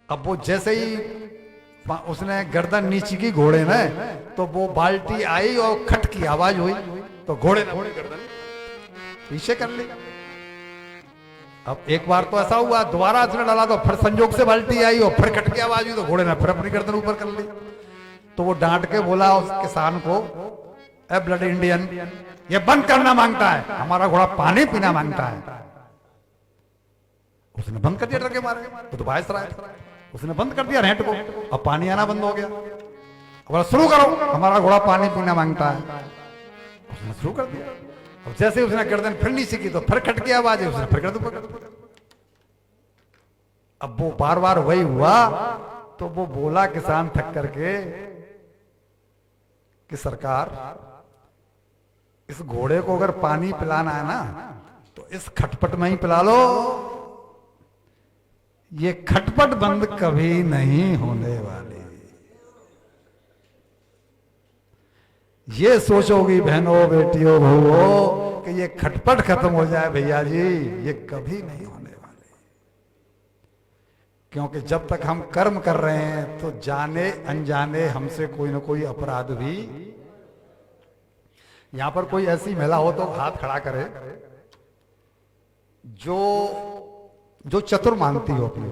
अब वो जैसे ही उसने गर्दन नीचे की घोड़े में, तो वो बाल्टी आई और खट की आवाज हुई, तो घोड़े ने अपनी गर्दन पीछे कर ली। अब एक बार तो ऐसा हुआ, दोबारा उसने डाला तो फिर संजोग से बाल्टी आई और फिर खट की आवाज हुई, तो घोड़े ने फिर अपनी गर्दन ऊपर कर ली। तो वो डांट के बोला उस किसान को, ए ब्लड इंडियन, ये बंद करना मांगता है, हमारा घोड़ा पानी पीना मांगता है। उसने बंद कर दिया डर के मारे, वो तो बायस रहा है, उसने बंद कर दिया रेंट को, अब पानी आना बंद हो गया। अब शुरू करो, हमारा घोड़ा पानी पीना मांगता है। उसने शुरू कर दिया। अब जैसे उसने गर्दन फिर नीचे की तो फिर खट की आवाज है, उसने फिर गर्दन पकड़ दिया। अब वो बार बार वही हुआ, तो वो बोला किसान थक करके कि सरकार, इस घोड़े को अगर पानी पिलाना है ना तो इस खटपट में ही पिला लो, ये खटपट बंद कभी नहीं होने वाली। ये सोचोगी बहनों, बेटियों, बहुओं कि ये खटपट खत्म हो जाए भैया जी, ये कभी नहीं होने वाली। क्योंकि जब तक हम कर्म कर रहे हैं तो जाने अनजाने हमसे कोई ना कोई अपराध भी। यहां पर कोई ऐसी महिला हो तो हाथ खड़ा करे जो चतुर मानती हो अपनी,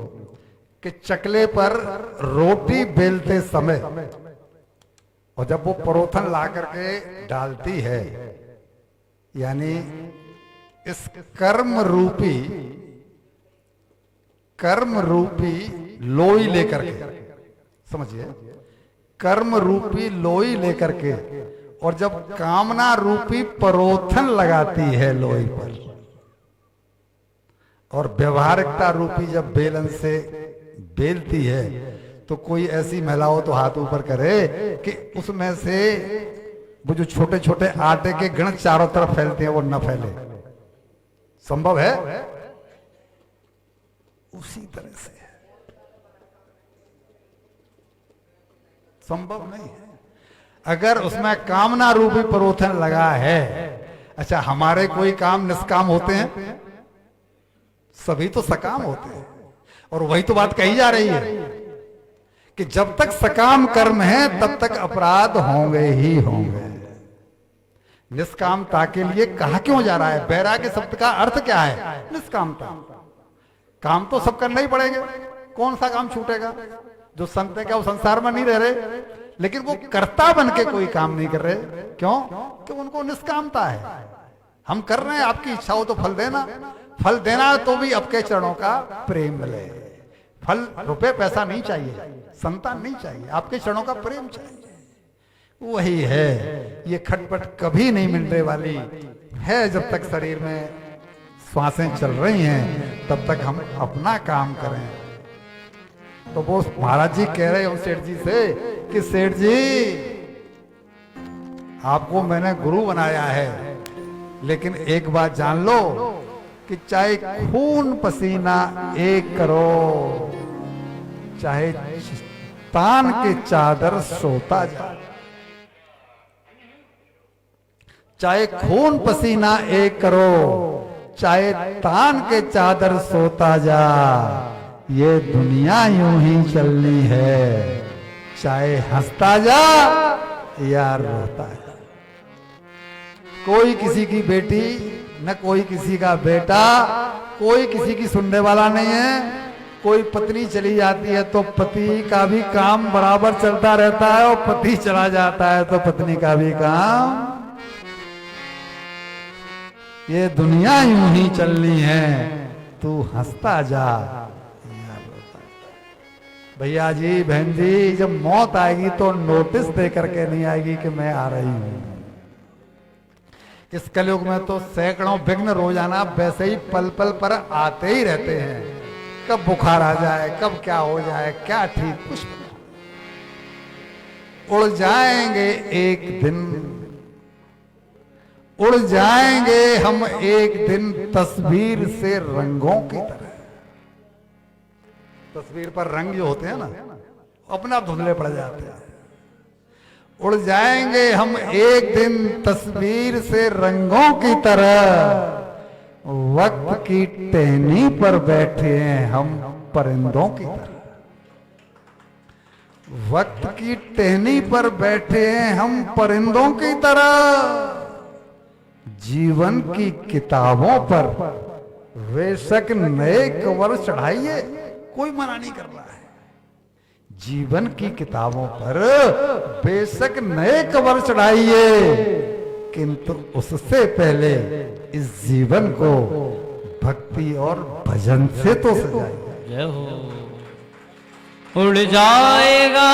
कि चकले पर रोटी बेलते समय और जब वो परोथन ला करके डालती है, यानी इस कर्म रूपी लोई लेकर के, समझिए, कर्म रूपी लोई लेकर के, और जब कामना रूपी परोथन लगाती है लोई पर, और व्यवहारिकता रूपी जब बेलन से बेलती है, तो कोई ऐसी महिला हो तो हाथ ऊपर करे कि उसमें से वो जो छोटे छोटे आटे के गण चारों तरफ फैलते हैं वो न फैले। संभव है? उसी तरह से संभव नहीं है। अगर उसमें कामना रूपी परोथन लगा है, अच्छा हमारे कोई काम निष्काम होते हैं? सभी तो सकाम होते हैं। और वही तो बात कही जा रही है कि जब तक सकाम कर्म है तब तक अपराध होंगे ही होंगे। निष्कामता के लिए कहा क्यों जा रहा है? वैराग्य शब्द का अर्थ क्या है? निष्कामता। काम तो सब करना ही पड़ेंगे, कौन सा काम छूटेगा? जो संत है क्या वो संसार में नहीं रह रहे, लेकिन वो कर्ता बन के कोई काम नहीं कर रहे। क्यों? कि उनको निष्कामता है। हम कर रहे हैं, आपकी इच्छा हो तो फल देना, फल देना तो भी आपके चरणों का प्रेम मिले। फल रुपए पैसा नहीं चाहिए, संतान नहीं चाहिए, आपके चरणों का प्रेम चाहिए। वही है, ये खटपट कभी नहीं मिलने वाली है। जब तक शरीर में श्वासें चल रही हैं तब तक हम अपना काम करें। तो वो महाराज जी कह रहे हैं सेठ जी से कि सेठ जी आपको मैंने गुरु बनाया है, लेकिन एक बात जान लो कि चाहे खून पसीना एक करो, चाहे तान के चादर सोता जा, चाहे खून पसीना एक करो, चाहे तान के चादर सोता जा, ये दुनिया यूं ही चलनी है, चाहे हंसता जा या रोता जा। कोई किसी की बेटी न कोई किसी का बेटा, कोई किसी की सुनने वाला नहीं है। कोई पत्नी चली जाती है तो पति का भी काम बराबर चलता रहता है, और पति चला जाता है तो पत्नी का भी काम। ये दुनिया यूं ही चलनी है, तू हंसता जा। भैया जी, बहन जी, जब मौत आएगी तो नोटिस दे करके नहीं आएगी कि मैं आ रही हूं। इस कलयुग में तो सैकड़ों विघ्न रोजाना वैसे ही पल पल पर आते ही रहते हैं। कब बुखार आ जाए, कब क्या हो जाए, क्या ठीक, कुछ उड़ जाएंगे एक दिन, उड़ जाएंगे हम एक दिन तस्वीर से रंगों की तरह। तस्वीर पर रंग जो होते हैं ना, अपना धुंधले पड़ जाते हैं। उड़ जाएंगे हम एक दिन तस्वीर से रंगों की तरह, वक्त की टहनी पर बैठे हैं हम परिंदों की तरह। वक्त की टहनी पर बैठे हैं हम परिंदों की तरह, जीवन की किताबों पर बेशक नए कवर चढ़ाइए, कोई मना नहीं कर रहा है। जीवन की किताबों पर बेशक नए कवर चढ़ाइए, किंतु उससे पहले इस जीवन को भक्ति और भजन से तो सजाइए। जय हो। उड़ जाएगा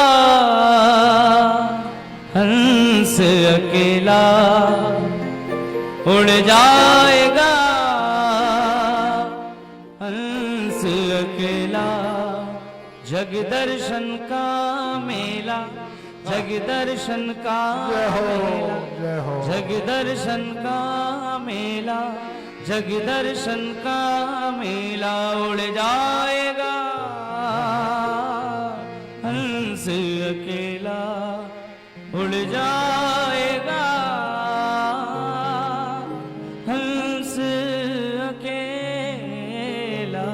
हंस अकेला, उड़ जाएगा हंस अकेला, जग दर्शन का मेला, जग दर्शन का मेला, जग दर्शन का मेला, जग दर्शन का मेला। उड़ जाएगा हंस अकेला, उड़ जाएगा हंस अकेला।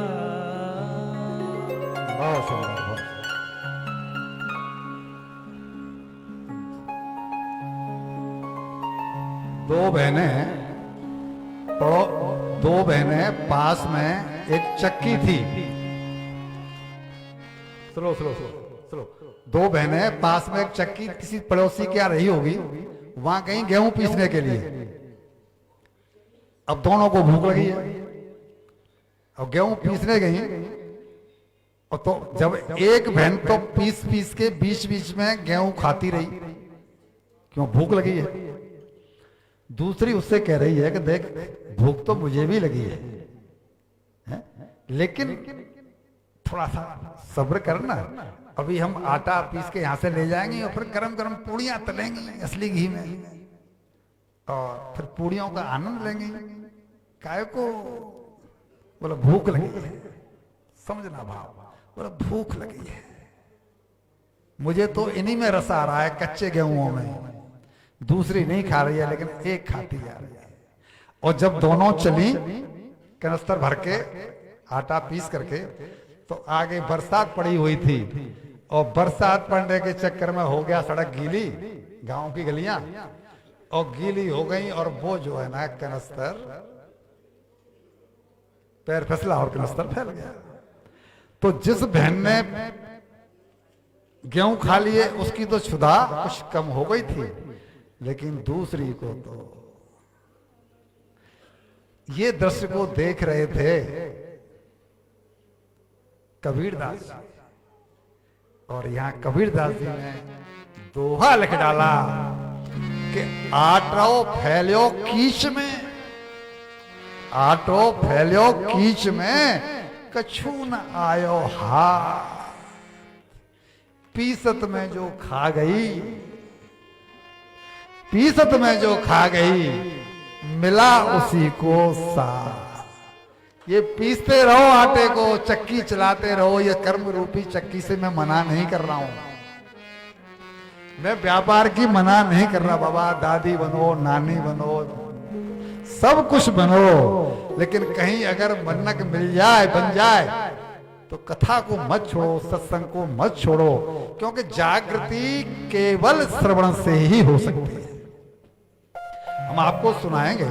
बहुत सुंदर। दो बहनें पास में एक चक्की थी। Slow slow slow slow. दो बहनें पास में एक चक्की किसी पड़ोसी के यहाँ रही होगी, वहां गई गेहूं पीसने के लिए। अब दोनों को भूख लगी है और गेहूं पीसने गई, और तो जब एक बहन तो पीस पीस के बीच बीच में गेहूं खाती रही, क्यों भूख लगी है। दूसरी उससे कह रही है कि देख भूख तो मुझे भी लगी है? लेकिन थोड़ा सा सब्र करना, अभी हम आटा पीस के यहां से ले जाएंगे और फिर गरम गरम पूड़ियां तलेंगे असली घी में, और फिर पूड़ियों का आनंद लेंगे। काय को बोला भूख लगी है, समझना भाव, बोला भूख लगी है, मुझे तो इन्हीं में रस आ रहा है, कच्चे गेहूं में। दूसरी नहीं खा रही है लेकिन एक खाती जा रही है। और जब दोनों चली कनस्तर भर के आटा पीस करके, तो आगे बरसात पड़ी हुई थी, और बरसात पड़ने के चक्कर में हो गया सड़क गीली, गांव की गलियां और गीली हो गई, और वो जो है ना कनस्तर पैर फिसला और कनस्तर फैल गया। तो जिस बहन ने गेहूं खा लिए उसकी तो क्षुधा कुछ कम हो गई थी, लेकिन दूसरी को तो ये दृश्य को देख रहे थे कबीरदास जी, और यहां कबीरदास जी ने दोहा लिख डाला कि आटो फैलियो कीच में, आटो फैलियो कीच में, कछु न आयो हाथ, पीसत में जो खा गई, पीसत में जो खा गई, मिला उसी को साथ। ये पीसते रहो आटे को, चक्की चलाते रहो, ये कर्म रूपी चक्की से मैं मना नहीं कर रहा हूं, मैं व्यापार की मना नहीं कर रहा बाबा। दादी बनो, नानी बनो, सब कुछ बनो, लेकिन कहीं अगर मन्नत मिल जाए, बन जाए, तो कथा को मत छोड़ो, सत्संग को मत छोड़ो, क्योंकि जागृति केवल श्रवण से ही हो सकती है। हम आपको सुनाएंगे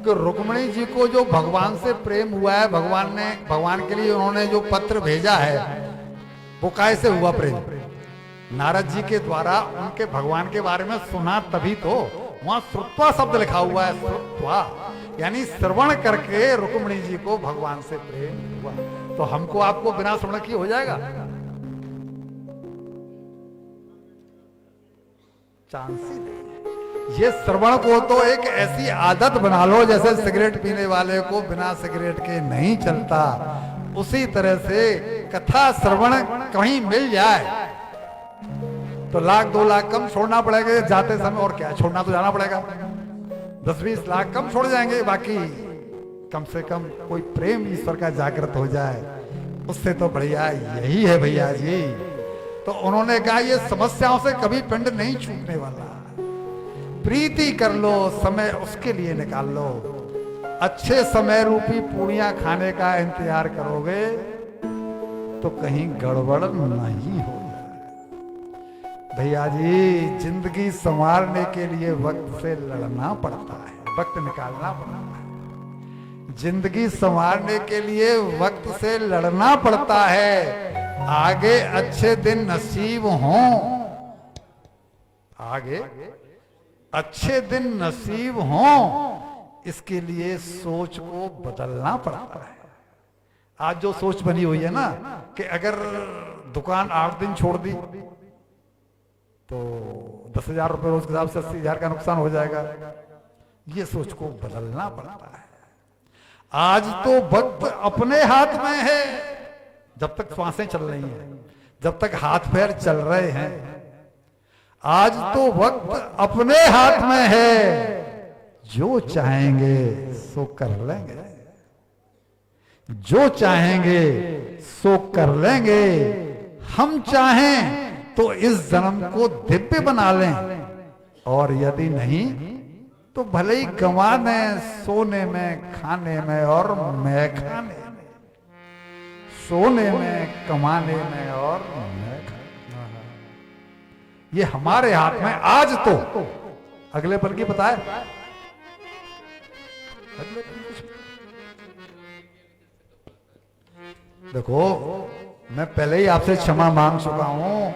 कि रुक्मिणी जी को जो भगवान से प्रेम हुआ है, भगवान के लिए उन्होंने जो पत्र भेजा है, वो कैसे हुआ प्रेम? नारद जी के द्वारा उनके भगवान के बारे में सुना, तभी तो वहां श्रुत्वा शब्द लिखा हुआ है, श्रुत्वा यानी श्रवण करके रुक्मिणी जी को भगवान से प्रेम हुआ। तो हमको आपको बिना श्रवण किए हो जाएगा? चांस ही नहीं। ये श्रवण को तो एक ऐसी आदत बना लो जैसे सिगरेट पीने वाले को बिना सिगरेट के नहीं चलता, उसी तरह से कथा श्रवण कहीं मिल जाए तो 1,00,000 2,00,000 कम छोड़ना पड़ेगा जाते समय, और क्या छोड़ना तो जाना पड़ेगा, 10-20 लाख कम छोड़ जाएंगे, बाकी कम से कम कोई प्रेम ईश्वर का जागृत हो जाए, उससे तो बढ़िया यही है भैया जी। तो उन्होंने कहा ये समस्याओं से कभी पिंड नहीं छूटने वाला, प्रीति कर लो, समय उसके लिए निकाल लो, अच्छे समय रूपी पूड़ियां खाने का इंतजार करोगे तो कहीं गड़बड़ नहीं हो जाए। भैया जी, जिंदगी संवारने के लिए वक्त से लड़ना पड़ता है, वक्त निकालना पड़ता है। जिंदगी संवारने के लिए वक्त से लड़ना पड़ता है। आगे अच्छे दिन नसीब हों, आगे अच्छे दिन नसीब हों, इसके लिए सोच को बदलना पड़ता है। आज जो सोच बनी हुई है ना कि अगर दुकान 8 दिन छोड़ दी तो 10,000 रुपए रोज के हिसाब से 80,000 का नुकसान हो जाएगा। ये सोच को बदलना पड़ता है। आज तो वक्त अपने हाथ में है। जब तक श्वासें चल रही हैं, जब तक हाथ पैर चल रहे हैं, आज तो वक्त अपने हाथ में है। जो चाहेंगे सो कर लेंगे, जो चाहेंगे सो कर लेंगे। हम चाहें तो इस जन्म को दिव्य बना लें, और यदि नहीं तो भले ही गंवा दें सोने में, खाने में और मैं खाने में, सोने में, कमाने में और मैं खाने में। ये हमारे हाथ में आज तो, अगले पल की पता है, अगले पल की देखो, मैं पहले ही आपसे क्षमा मांग चुका हूं,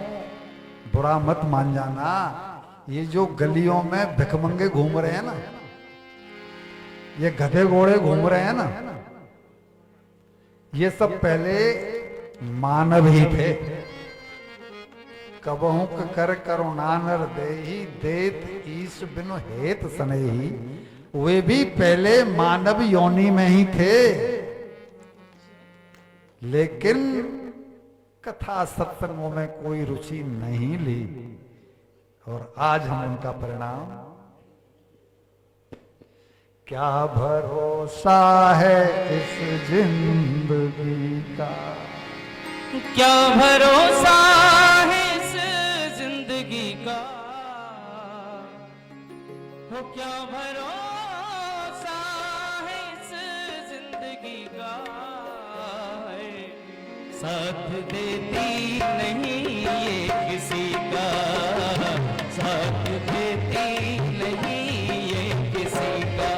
बुरा मत मान जाना। ये जो गलियों में भिखमंगे घूम रहे हैं ना, ये गधे घोड़े घूम रहे हैं ना, ये सब पहले मानव ही थे। कबहू कर करुणा नर देहि, देत ईश बिनु हेत सनेहि। वे भी पहले मानव योनि में ही थे, लेकिन कथा सत्संगों में कोई रुचि नहीं ली, और आज हम उनका परिणाम। क्या भरोसा है इस जिंदगी का, क्या भरोसा है इस जिंदगी का, हो क्या भरोसा है इस जिंदगी का। साथ देती नहीं ये किसी का, साथ देती नहीं ये किसी का।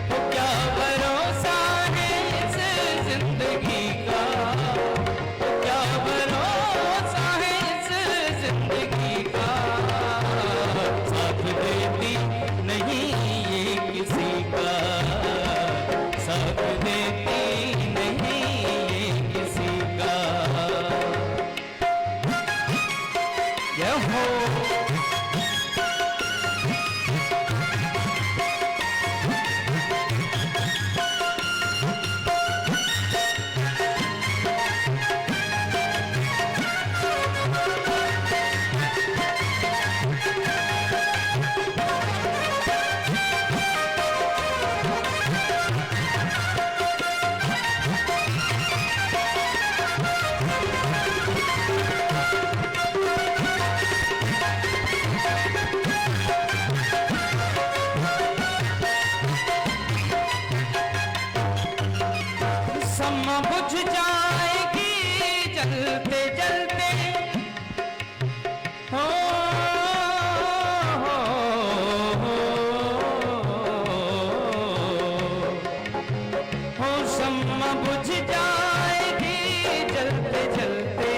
वो क्या भरोसा है इस जिंदगी का, वो क्या भरोसा है इस जिंदगी का। साथ देती नहीं ये किसी का, साथ देती नहीं ये किसी का। यह हो समा बुझ जाएगी जलते जलते, हो समा बुझ जाएगी जलते जलते,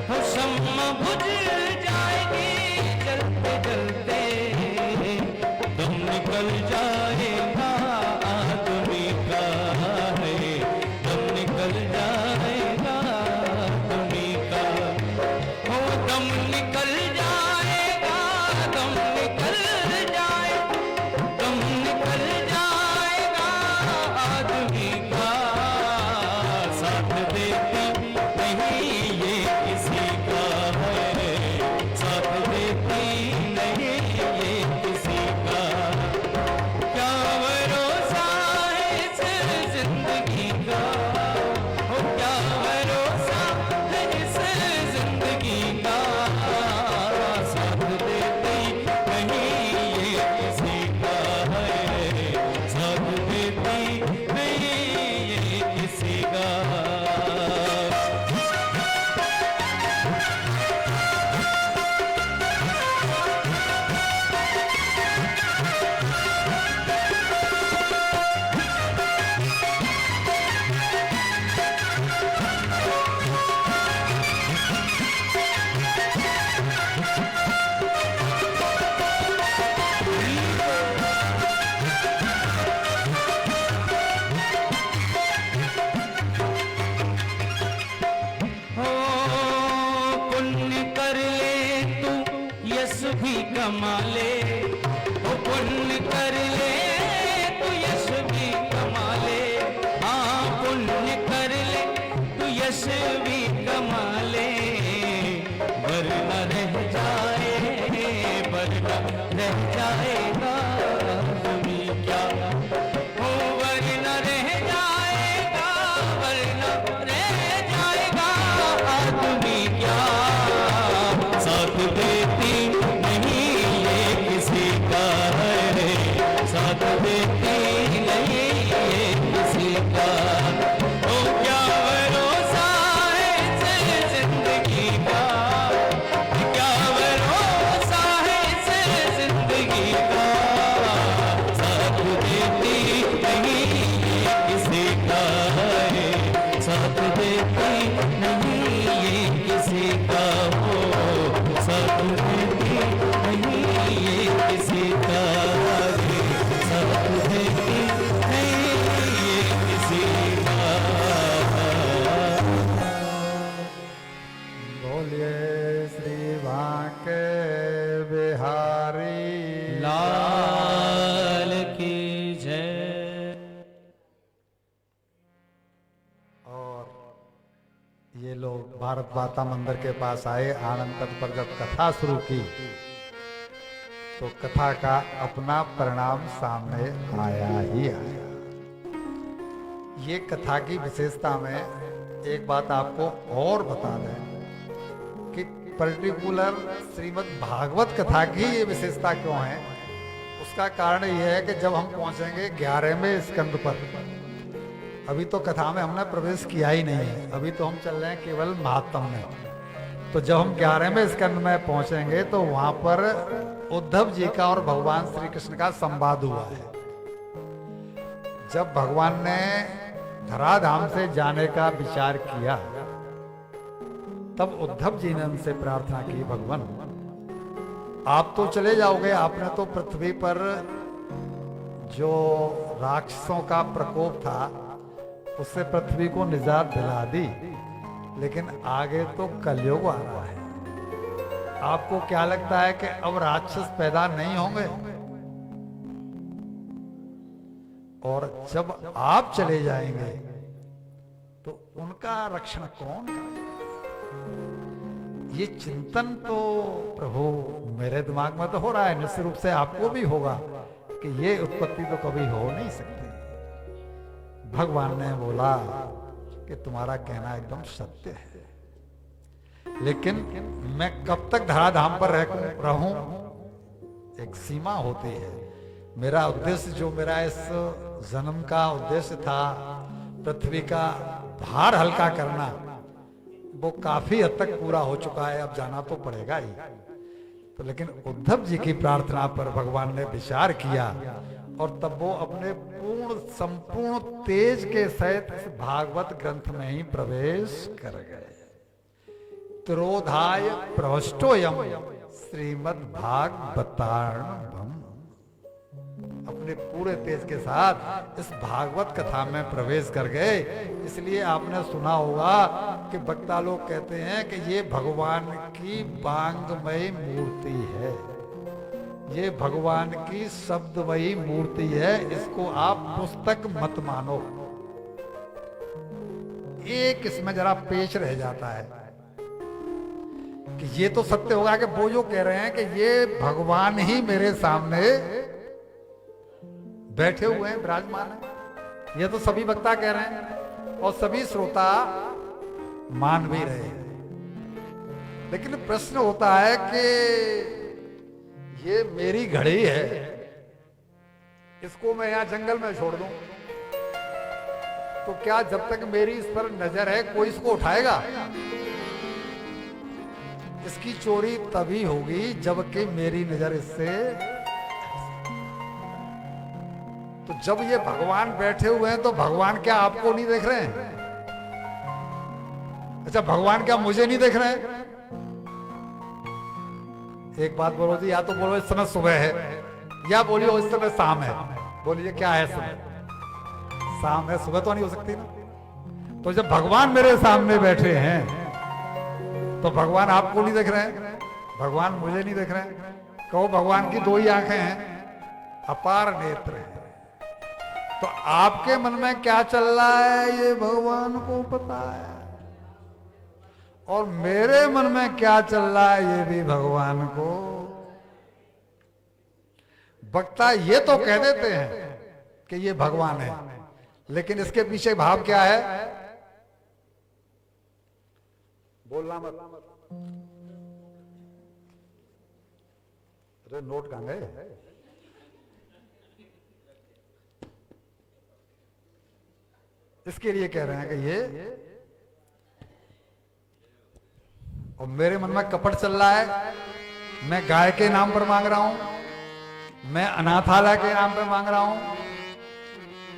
हो समा बुझ जाएगी जलते जलते। दम निकल जाएगा आदमी का है, दम निकल जाएगा आदमी का। हो दम निकल जाएगा, दम निकल जाएगा, दम निकल जाएगा आदमी का। साथ देती नहीं ये किसी का है, भी कमा ले, वो पुण्य कर ले तू यश भी कमा ले, हाँ पुण्य कर ले तू यश भी कमा ले, वरना रह जाए, वरना रह जाएगा आदमी क्या, ओ वरना रह जाएगा, वरना रह जाएगा आदमी क्या, साथ देती नहीं ये किसी का है, साथ देती नहीं ये किसी का, ओ क्या भरोसा है इस जिंदगी का, क्या भरोसा है इस जिंदगी का, साथ देती नहीं ये किसी का है, साथ देती नहीं ये किसी का हो, साथ देती नहीं ये किसी का है, साथ देती नहीं ये किसी का। बोलिए श्री बांके बिहारी लाल की जय। और ये लोग भारत माता मंदिर के पास आए। आनंद तट पर जब कथा शुरू की तो कथा का अपना परिणाम सामने आया ही आया। ये कथा की विशेषता में एक बात आपको और बता दें कि पर्टिकुलर श्रीमद् भागवत कथा की ये विशेषता क्यों है। उसका कारण ये है कि जब हम पहुंचेंगे 11वें स्कंद पर, अभी तो कथा में हमने प्रवेश किया ही नहीं है, अभी तो हम चल रहे हैं केवल महात्म में। तो जब हम 11वें स्कंद में पहुंचेंगे तो वहां पर उद्धव जी का और भगवान श्री कृष्ण का संवाद हुआ है। जब भगवान ने धराधाम से जाने का विचार किया तब उद्धव जी ने उनसे प्रार्थना की, भगवान आप तो चले जाओगे, आपने तो पृथ्वी पर जो राक्षसों का प्रकोप था उससे पृथ्वी को निजात दिला दी, लेकिन आगे तो कलयुग आ रहा है। आपको क्या लगता है कि अब राक्षस पैदा नहीं होंगे? और जब आप चले जाएंगे तो उनका रक्षण कौन करेगा? ये चिंतन तो प्रभु मेरे दिमाग में तो हो रहा है, निश्चित रूप से आपको भी होगा कि ये उत्पत्ति तो कभी हो नहीं सकती। भगवान ने बोला कि तुम्हारा कहना एकदम सत्य है, लेकिन मैं कब तक धराधाम पर रहूं? एक सीमा होती है। मेरा उद्देश्य, जो मेरा इस जन्म का उद्देश्य था, पृथ्वी का भार हल्का करना, वो काफी हद तक पूरा हो चुका है, अब जाना तो पड़ेगा ही। तो लेकिन उद्धव जी की प्रार्थना पर भगवान ने विचार किया और तब वो अपने संपूर्ण तेज के सहित इस भागवत ग्रंथ में ही प्रवेश कर गए। त्रोधाय प्रवष्टोयम श्रीमद् भागवतार्णवम्, अपने पूरे तेज के साथ इस भागवत कथा में प्रवेश कर गए। इसलिए आपने सुना होगा कि वक्ता लोग कहते हैं कि ये भगवान की वांगमयी मूर्ति है, ये भगवान की शब्दमयी मूर्ति है, इसको आप पुस्तक मत मानो। एक इसमें जरा पेच रह जाता है कि ये तो सत्य होगा कि वो जो कह रहे हैं कि ये भगवान ही मेरे सामने बैठे हुए हैं, विराजमान है, ये तो सभी वक्ता कह रहे हैं और सभी श्रोता मान भी रहे हैं। लेकिन प्रश्न होता है कि ये मेरी घड़ी है, इसको मैं यहां जंगल में छोड़ दूं तो क्या जब तक मेरी इस पर नजर है कोई इसको उठाएगा? इसकी चोरी तभी होगी जबकि मेरी नजर इससे। तो जब ये भगवान बैठे हुए हैं तो भगवान क्या आपको नहीं देख रहे हैं? अच्छा, भगवान क्या मुझे नहीं देख रहे हैं? एक बात बोलो जी, या तो बोलो इस समय सुबह है, या बोलियो इस समय शाम है। बोलिए क्या है समय? शाम है, सुबह तो नहीं हो सकती ना। तो जब भगवान मेरे सामने बैठे हैं तो भगवान आपको नहीं देख रहे हैं, भगवान मुझे नहीं देख रहे हैं। कहो भगवान की दो ही आंखें हैं, अपार नेत्र हैं। तो आपके मन में क्या चल रहा है ये भगवान को पता है, और मेरे मन में क्या चल रहा है ये भी भगवान को। वक्ता ये तो कह देते हैं कि ये भगवान है, लेकिन इसके पीछे भाव क्या है, बोलना मत। अरे नोट कहां गए? इसके लिए कह रहे हैं कि ये, और मेरे मन में कपट चल रहा है। मैं गाय के नाम पर मांग रहा हूं, मैं अनाथालय के नाम पर मांग रहा हूं,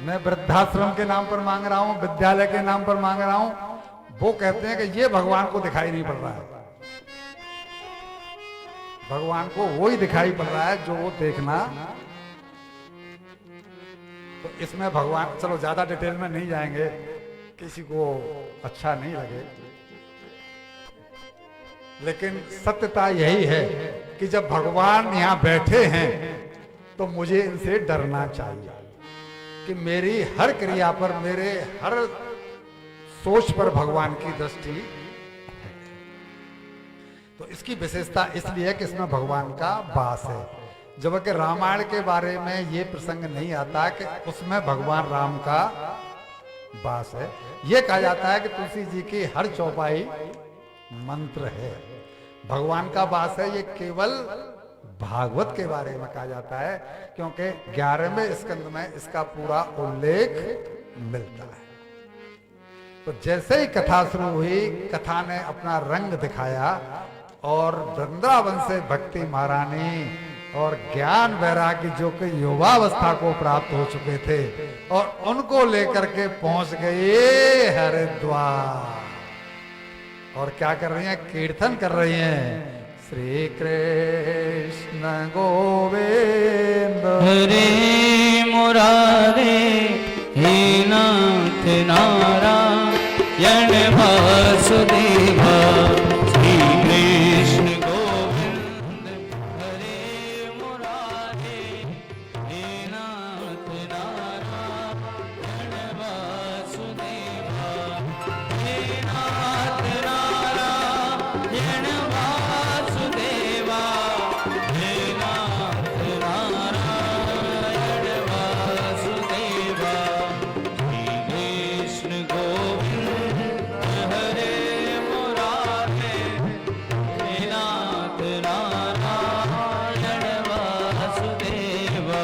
मैं वृद्धाश्रम के नाम पर मांग रहा हूं, विद्यालय के नाम पर मांग रहा हूं। वो कहते हैं कि ये भगवान को दिखाई नहीं पड़ रहा है। भगवान को वो ही दिखाई पड़ रहा है जो वो देखना। तो इसमें भगवान, चलो ज्यादा डिटेल में नहीं जाएंगे, किसी को अच्छा नहीं लगे, लेकिन सत्यता यही है कि जब भगवान यहां बैठे हैं तो मुझे इनसे डरना चाहिए कि मेरी हर क्रिया पर, मेरे हर सोच पर भगवान की दृष्टि। तो इसकी विशेषता इसलिए है कि इसमें भगवान का वास है। जबकि रामायण के बारे में ये प्रसंग नहीं आता कि उसमें भगवान राम का वास है। ये कहा जाता है कि तुलसी जी की हर चौपाई मंत्र है, भगवान का वास है। ये केवल भागवत के बारे में कहा जाता है, क्योंकि 11वें स्कंद में इसका पूरा उल्लेख मिलता है। तो जैसे ही कथा शुरू हुई, कथा ने अपना रंग दिखाया, और वृंदावन से भक्ति महारानी और ज्ञान वैराग्य जो कि युवावस्था को प्राप्त हो चुके थे, और उनको लेकर के पहुंच गए हरिद्वार। और क्या कर रही हैं? कीर्तन कर रही हैं, श्री कृष्ण गोविंद हरे मुरारे हे नाथ नारायण वासुदेवा। श्री कृष्ण गोविंद हरे मुरारे हे नाथ नारायण वासुदेवा। हे नाथ नारायण वासुदेवा। हे नाथ नारायण वासुदेवा। श्री कृष्ण गोविंद हरे मुरारे हे नाथ नारायण वासुदेवा।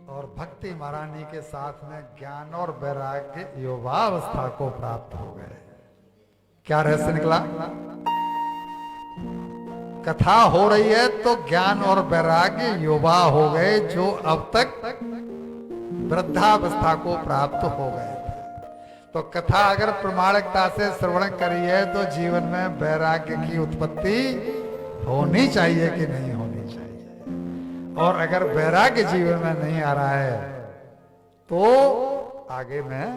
और भक्ति महारानी के साथ में ज्ञान और वैराग्य युवावस्था को प्राप्त हो गए। क्या रहस्य निकला? कथा हो रही है तो ज्ञान और वैराग्य युवा हो गए, जो अब तक वृद्धावस्था को प्राप्त हो गए थे। तो कथा अगर प्रमाणिकता से श्रवण करी है तो जीवन में वैराग्य की उत्पत्ति होनी चाहिए कि नहीं होनी चाहिए। और अगर वैराग्य जीवन में नहीं आ रहा है तो आगे मैं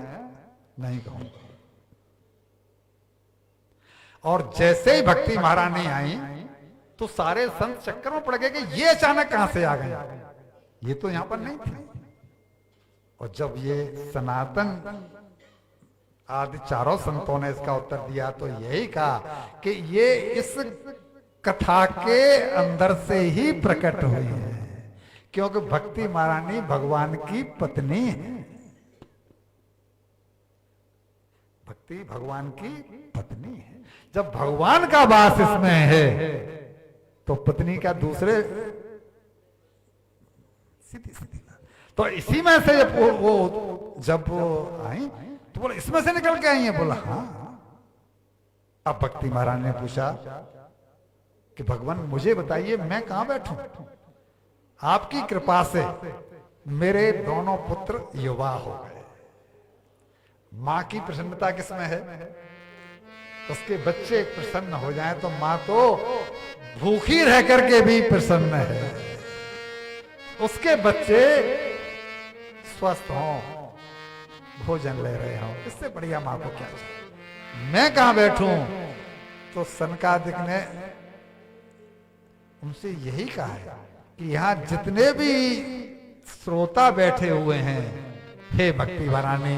नहीं कहूंगा। और जैसे ही भक्ति महारानी आई तो सारे संत चक्कर में पड़ गए कि ये अचानक कहां से आ गए, ये तो यहां पर नहीं थे। और जब ये सनातन आदि चारों संतों ने इसका उत्तर दिया तो यही कहा कि ये इस कथा के अंदर से ही प्रकट हुई है, क्योंकि भक्ति महारानी भगवान की पत्नी है। भक्ति भगवान की पत्नी है। जब भगवान का वास इसमें है तो पत्नी का दूसरे सीधी सीधी बात। तो इसी में से वो जब आई तो बोला इसमें से निकल के आई है। बोला हाँ। अब भक्ति महाराज ने पूछा कि भगवान मुझे बताइए मैं कहां बैठूं? आपकी कृपा से मेरे दोनों पुत्र युवा हो गए। मां की प्रसन्नता किसमें है? उसके बच्चे प्रसन्न हो जाएं तो मां तो भूखी रह करके भी प्रसन्न है। उसके बच्चे स्वस्थ हों, भोजन ले रहे हों, इससे बढ़िया मां को क्या चाहिए? मैं कहां बैठूं? तो सनकादिक ने उनसे यही कहा है कि यहाँ जितने भी श्रोता बैठे हुए हैं, हे भक्ति महारानी,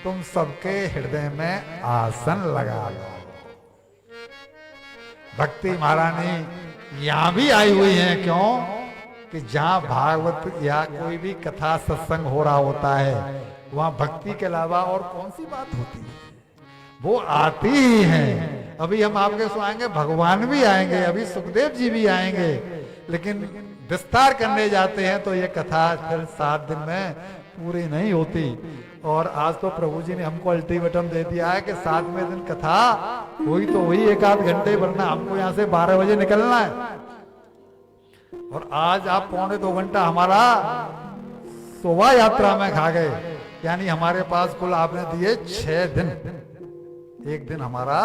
तुम सबके हृदय में आसन लगा लो। भक्ति महारानी यहां भी आई हुई हैं, क्यों कि जहां भागवत या कोई भी कथा सत्संग हो रहा होता है, वहां भक्ति के अलावा और कौन सी बात होती है, वो आती ही हैं। अभी हम आपके सुनाएंगे, भगवान भी आएंगे, अभी सुखदेव जी भी आएंगे, लेकिन विस्तार करने जाते हैं तो ये कथा फिर 7 दिन में पूरी नहीं होती। और आज तो प्रभु जी ने हमको अल्टीमेटम दे दिया है कि 7वें दिन कथा हुई तो हुई 1-8 घंटे, वरना हमको यहाँ से 12 बजे निकलना है। और आज आप 1.25 घंटा हमारा शोभा यात्रा में खा गए, यानी हमारे पास कुल आपने दिए 6 दिन, 1 दिन हमारा,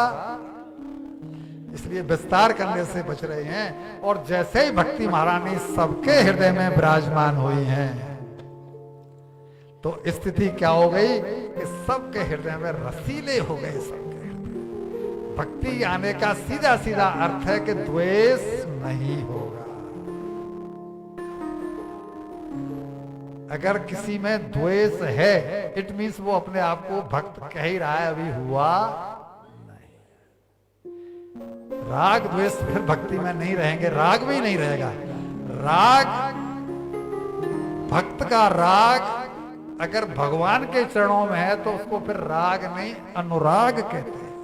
इसलिए विस्तार करने से बच रहे हैं। और जैसे ही भक्ति महारानी सबके हृदय में विराजमान हुई हैं, तो स्थिति क्या हो गई कि सबके हृदय में रसीले हो गए सबके हृदय। भक्ति आने का सीधा सीधा अर्थ है कि द्वेष नहीं होगा। अगर किसी में द्वेष है, इट मीन्स वो अपने आप को भक्त कह ही रहा है, अभी हुआ नहीं। राग द्वेष फिर भक्ति में नहीं रहेंगे, राग भी नहीं रहेगा। राग, भक्त का राग अगर भगवान के चरणों में है तो उसको फिर राग नहीं, अनुराग कहते हैं।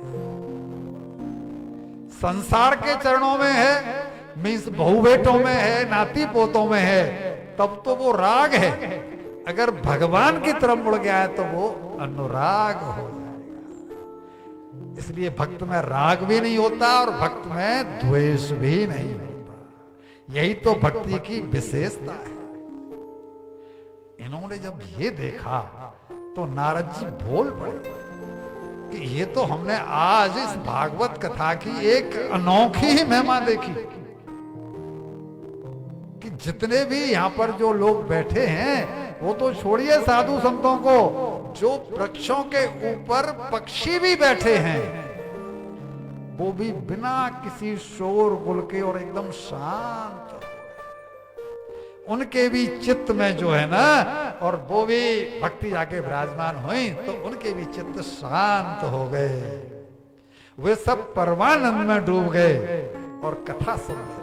संसार के चरणों में है, मीन्स बहू बेटों में है, नाती पोतों में है, तब तो वो राग है। अगर भगवान की तरफ मुड़ गया है तो वो अनुराग हो जाएगा। इसलिए भक्त में राग भी नहीं होता और भक्त में द्वेष भी नहीं होता। यही तो भक्ति की विशेषता है। इन्होंने जब ये देखा तो नारद जी बोल पड़े कि ये तो हमने आज इस भागवत कथा की एक अनोखी ही महिमा देखी कि जितने भी यहाँ पर जो लोग बैठे हैं, वो तो छोड़िए साधु संतों को, जो वृक्षों के ऊपर पक्षी भी बैठे हैं, वो भी बिना किसी शोर गुल के और एकदम शांत, उनके भी चित्त में जो है ना, और वो भी भक्ति जाके विराजमान हुई तो उनके भी चित्त शांत हो गए। वे सब परमानंद में डूब गए और कथा सुन रहे।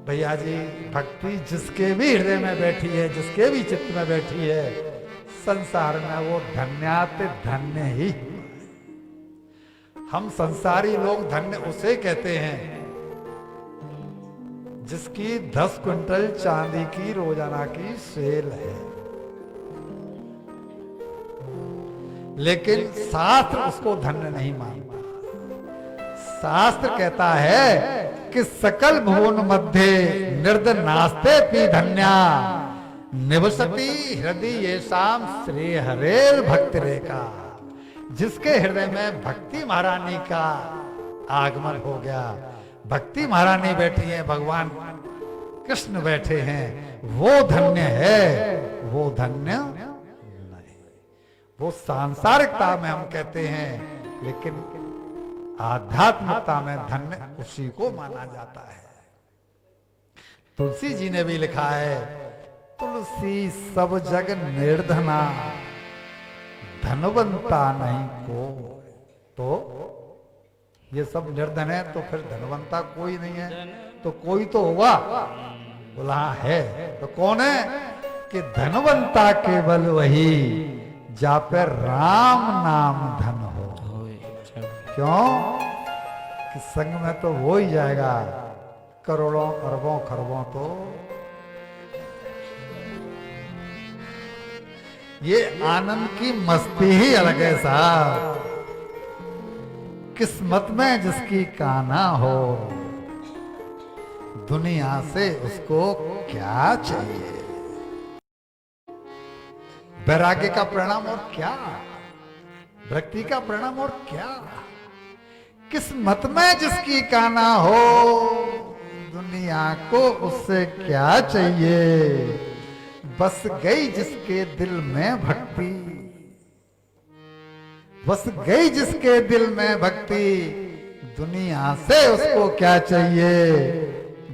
भैया जी, भक्ति जिसके भी हृदय में बैठी है, जिसके भी चित्त में बैठी है, संसार में वो धन्याति धन्य ही। हम संसारी लोग धन्य उसे कहते हैं जिसकी 10 क्विंटल चांदी की रोजाना की सेल है। लेकिन शास्त्र उसको धन्य नहीं मानता। शास्त्र कहता है कि सकल भुवन मध्य निर्धन नास्ते पी धन्या निवसति हृदय येषाम श्रेय हरेर भक्ति रेखा। जिसके हृदय में भक्ति महारानी का आगमन हो गया, भक्ति महारानी बैठी है, भगवान कृष्ण बैठे हैं, वो धन्य है, वो धन्य नहीं। वो सांसारिकता में हम कहते हैं, लेकिन आध्यात्मिकता में धन्य उसी को माना जाता है। तुलसी जी ने भी लिखा है, तुलसी सब जग निर्धना धनवंता नहीं को। तो ये सब निर्धन है तो फिर धनवंता कोई नहीं है, तो कोई तो होगा। बोला है, तो कौन है कि धनवंता केवल वही जा पे राम नाम धन हो। क्यों कि संग में तो वो ही जाएगा, करोड़ों अरबों खरबों। तो ये आनंद की मस्ती ही अलग है साहब। किस्मत में जिसकी काना हो, दुनिया से उसको क्या चाहिए। वैराग्य का परिणाम और क्या, भक्ति का परिणाम और क्या। किस्मत में जिसकी काना हो, दुनिया को उससे क्या चाहिए। बस गई जिसके दिल में भक्ति, बस गई जिसके दिल में भक्ति, दुनिया से उसको क्या चाहिए,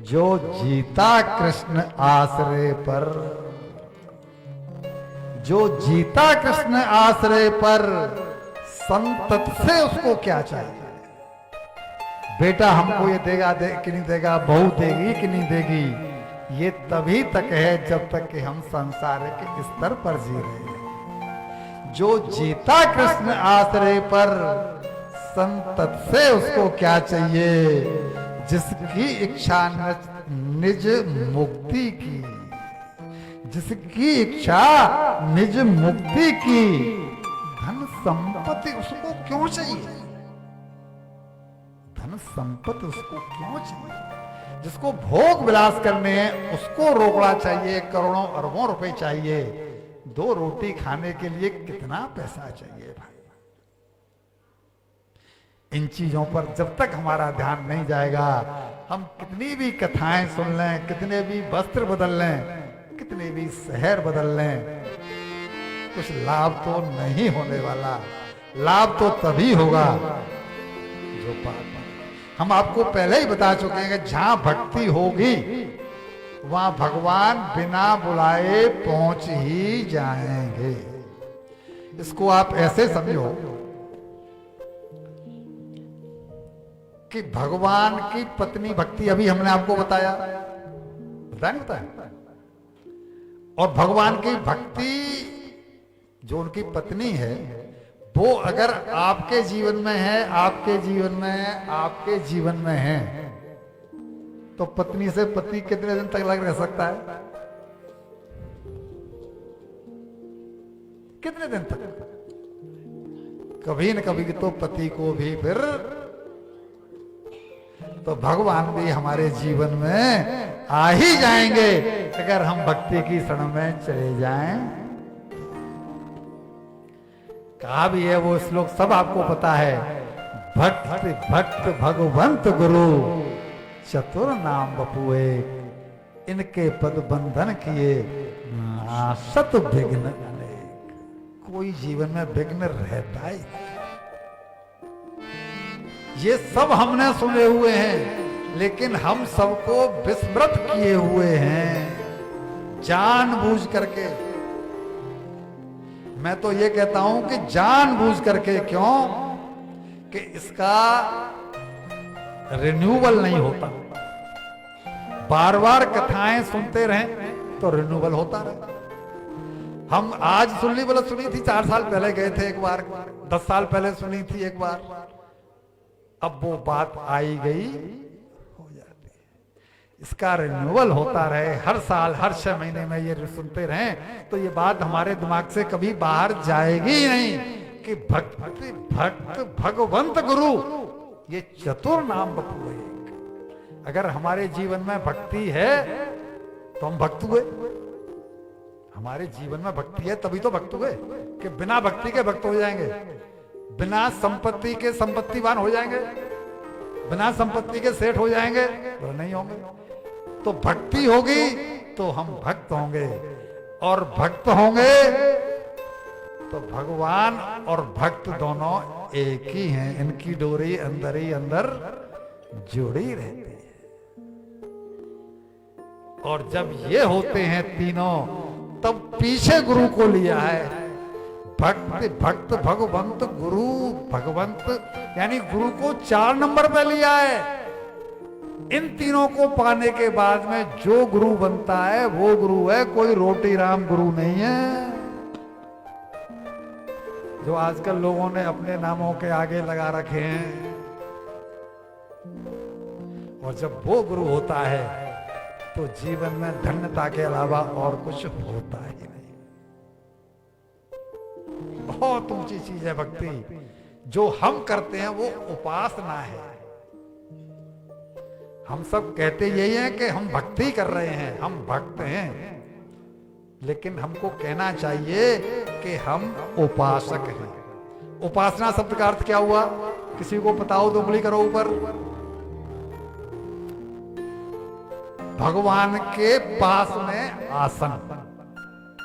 जो जीता कृष्ण आश्रय पर, जो जीता कृष्ण आश्रय पर, संतत से उसको क्या चाहिए। बेटा हमको ये देगा कि नहीं देगा, बहू देगी कि नहीं देगी, ये तभी तक है जब तक कि हम संसार के स्तर पर जी रहे हैं। जो जीता कृष्ण आश्रय पर, संतत से उसको क्या चाहिए, जिसकी इच्छा निज मुक्ति की, जिसकी इच्छा निज मुक्ति की, धन संपत्ति उसको क्यों चाहिए, धन संपत्ति उसको क्यों चाहिए। जिसको भोग विलास करने हैं उसको रोकड़ा चाहिए, करोड़ों अरबों रुपए चाहिए, 2 रोटी खाने के लिए कितना पैसा चाहिए भाई। इन चीजों पर जब तक हमारा ध्यान नहीं जाएगा, हम कितनी भी कथाएं सुन लें, कितने भी वस्त्र बदल लें, कितने भी शहर बदल लें, कुछ लाभ तो नहीं होने वाला। लाभ तो तभी होगा जो पाप। हम आपको पहले ही बता चुके हैं कि जहां भक्ति होगी वहां भगवान बिना बुलाए पहुंच ही जाएंगे। इसको आप ऐसे समझो कि भगवान की पत्नी भक्ति, अभी हमने आपको बताया बताया, और भगवान की भक्ति जो उनकी पत्नी है, वो अगर आपके जीवन में है, आपके जीवन में है, आपके जीवन में है, तो पत्नी से पति कितने दिन तक लग रह सकता है, कितने दिन तक। कभी न कभी तो पति को भी फिर, तो भगवान भी हमारे जीवन में आ ही जाएंगे अगर हम भक्ति की शरण में चले जाएं। कहा भी है वो श्लोक, सब आपको पता है, भक्त भक्त भगवंत गुरु चतुर नाम बपुए, इनके पद बंधन किए नाशत विघ्न अनेक। कोई जीवन में विघ्न रहता ही, ये सब हमने सुने हुए हैं, लेकिन हम सबको विस्मृत किए हुए हैं जानबूझ करके। मैं तो ये कहता हूं कि जानबूझ करके। क्यों? कि इसका रिन्यूअल नहीं होता। बार बार कथाएं सुनते रहें तो रिन्यूअल होता रहे। हम आज सुनली बोला सुनी थी, 4 साल पहले गए थे एक बार, 10 साल पहले सुनी थी एक बार, अब वो बात आई गई हो जाती है। इसका रिन्यूअल होता रहे, हर साल हर 6 महीने में ये सुनते रहें तो ये बात हमारे दिमाग से कभी बाहर जाएगी ही नहीं कि भक्त भक्त भगवंत गुरु ये चतुर नाम बपुए। अगर हमारे जीवन में भक्ति है तो हम भक्त हुए। हमारे जीवन में भक्ति है तभी तो भक्त हुए, कि बिना भक्ति के भक्त हो जाएंगे, बिना संपत्ति के संपत्तिवान हो जाएंगे, बिना संपत्ति के सेठ हो जाएंगे तो नहीं होंगे। तो भक्ति होगी तो हम भक्त होंगे, और भक्त होंगे तो भगवान और भक्त दोनों एक ही हैं। इनकी डोरी अंदर ही अंदर जुड़ी रहती है। और जब ये होते हैं तीनों, तब पीछे गुरु को लिया है। भक्त भक्त भगवंत गुरु, भगवंत यानी गुरु को 4 नंबर पे लिया है। इन तीनों को पाने के बाद में जो गुरु बनता है वो गुरु है, कोई रोटी राम गुरु नहीं है जो आजकल लोगों ने अपने नामों के आगे लगा रखे हैं। और जब वो गुरु होता है तो जीवन में धन्यता के अलावा और कुछ होता ही नहीं। बहुत ऊंची चीज है भक्ति। जो हम करते हैं वो उपासना है। हम सब कहते यही है कि हम भक्ति कर रहे हैं, हम भक्त हैं, लेकिन हमको कहना चाहिए कि हम उपासक हैं। उपासना शब्द का अर्थ क्या हुआ? किसी को बताओ तो उंगली करो ऊपर। भगवान के पास में आसन,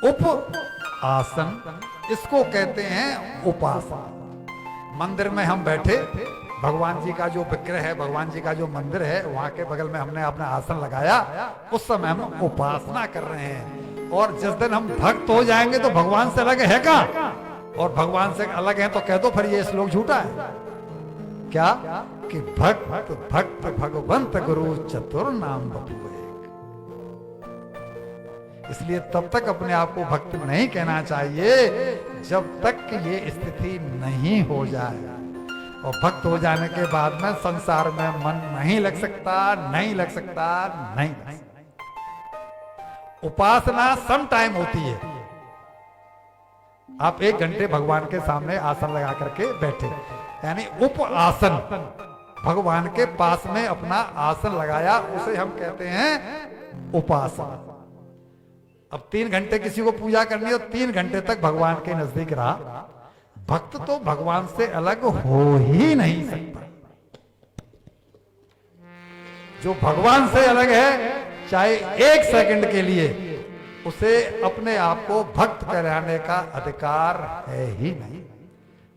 उप आसन, इसको कहते हैं उपासना। मंदिर में हम बैठे भगवान जी का जो विग्रह है, भगवान जी का जो मंदिर है, वहां के बगल में हमने अपना आसन लगाया। उस समय हम उपासना कर रहे हैं। और जिस दिन हम भक्त हो जाएंगे तो भगवान से अलग है का, और भगवान से अलग है तो कह दो फिर ये श्लोक झूठा है क्या, कि भक्त भक्त भगवंत गुरु चतुर नाम बपू एक। इसलिए तब तक अपने आप को भक्त नहीं कहना चाहिए जब तक कि ये स्थिति नहीं हो जाए। और भक्त हो जाने के बाद में संसार में मन नहीं लग सकता, नहीं लग सकता, नहीं लग सकता। उपासना सम टाइम होती है। आप 1 घंटे भगवान के सामने आसन लगा करके बैठे, यानी उप आसन, भगवान के पास में अपना आसन लगाया, उसे हम कहते हैं उपासना। अब 3 घंटे किसी को पूजा करनी हो, 3 घंटे तक भगवान के नजदीक रहा। भक्त तो भगवान से अलग हो ही नहीं सकता। जो भगवान से अलग है, चाहे 1 सेकंड के लिए, उसे अपने आप को भक्त कराने का अधिकार है ही नहीं।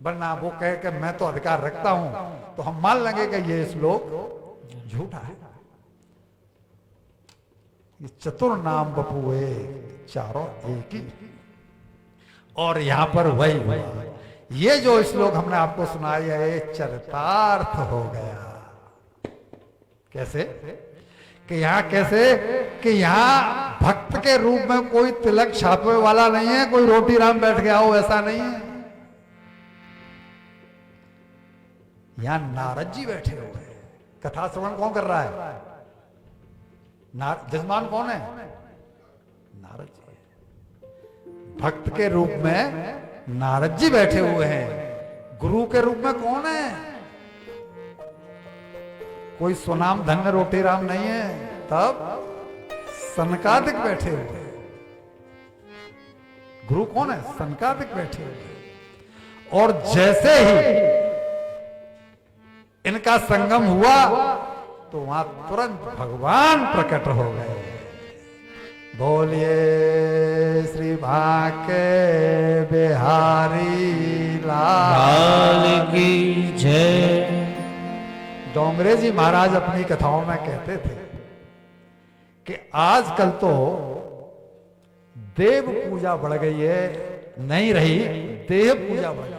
वरना वो कहे कि मैं तो अधिकार रखता हूं, तो हम मान लेंगे कि ये श्लोक झूठा है। ये चतुर नाम बपुए, चारों एक ही। और यहां पर वही हुआ, ये जो श्लोक हमने आपको सुनाया है चरितार्थ हो गया। कैसे कि यहां, कैसे कि यहां भक्त के रूप में कोई तिलक छापे वाला नहीं है, कोई रोटी राम बैठ गया हो, ऐसा नहीं है। यहां नारद जी बैठे हुए हैं। कथा श्रवण कौन कर रहा है? जजमान कौन है? नारद जी। भक्त के रूप में नारद जी बैठे हुए हैं। गुरु के रूप में कौन है? कोई सुनाम धन्य रोटी राम नहीं है। तब सनकादिक बैठे हुए हैं। गुरु कौन है? सनकादिक बैठे हुए हैं। और जैसे ही इनका संगम हुआ तो वहां तुरंत भगवान प्रकट हो गए। बोलिए श्री भाके बिहारी लाल की जय। डोंगरे जी महाराज अपनी कथाओं में कहते थे कि आजकल तो देव पूजा बढ़ गई है, नहीं रही, देव पूजा बढ़ गई।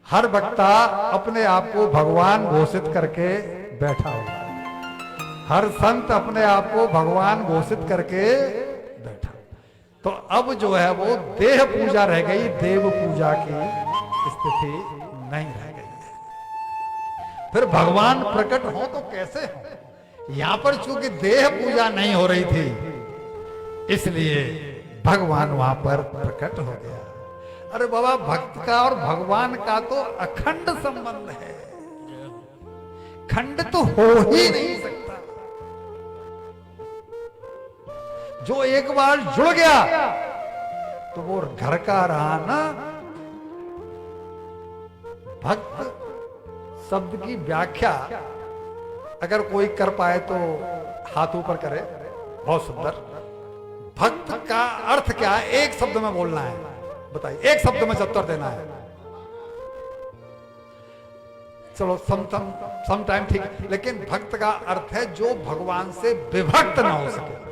हर वक्ता अपने आप को भगवान घोषित करके बैठा हुआ है। हर संत अपने आप को भगवान घोषित करके बैठा। तो अब जो है वो देह पूजा रह गई, देव पूजा की स्थिति नहीं रह गई है। फिर भगवान प्रकट हो तो कैसे हो? यहां पर चूंकि देह पूजा नहीं हो रही थी, इसलिए भगवान वहां पर प्रकट हो गया। अरे बाबा, भक्त का और भगवान का तो अखंड संबंध है, खंड तो हो ही नहीं सकता। जो एक बार जुड़ गया तो वो घर का रहा ना। भक्त शब्द की व्याख्या अगर कोई कर पाए तो हाथ ऊपर करे, बहुत सुंदर। भक्त का अर्थ क्या है? एक शब्द में बोलना है, बताइए, एक शब्द में उत्तर देना है। चलो सम टाइम ठीक, लेकिन भक्त का अर्थ है जो भगवान से विभक्त ना हो सके।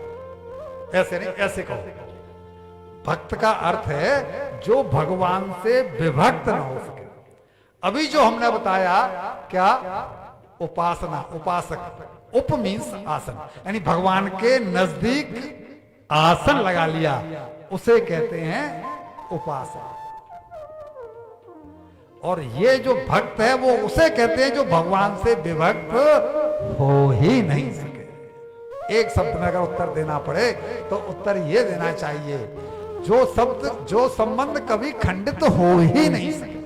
ऐसे नहीं, ऐसे कहो। भक्त का अर्थ है जो भगवान से विभक्त ना हो सके। अभी जो हमने बताया क्या? उपासना, उपासक। उप मीन्स आसन, यानी भगवान के नजदीक आसन लगा लिया, उसे कहते हैं उपासक। और ये जो भक्त है वो उसे कहते हैं जो भगवान से विभक्त हो ही नहीं सके। एक शब्द में अगर उत्तर देना पड़े तो उत्तर ये देना चाहिए, जो शब्द, जो संबंध कभी खंडित हो ही नहीं सके।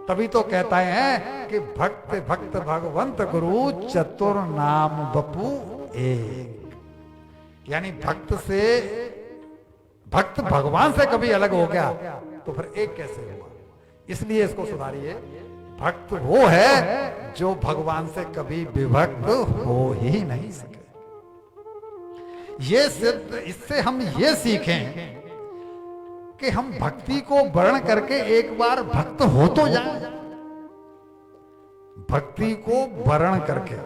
तभी तो कहता है कि भक्त भक्त भगवंत गुरु चतुर नाम बपू एक। यानी भक्त से, भक्त भगवान से कभी अलग हो गया तो फिर एक कैसे हुआ? इसलिए इसको सुधारिए। भक्त वो है जो भगवान से कभी विभक्त हो ही नहीं सके। ये सिद्ध, इससे हम ये सीखें कि हम भक्ति को वर्ण करके एक बार भक्त हो तो जाए। भक्ति को वर्ण करके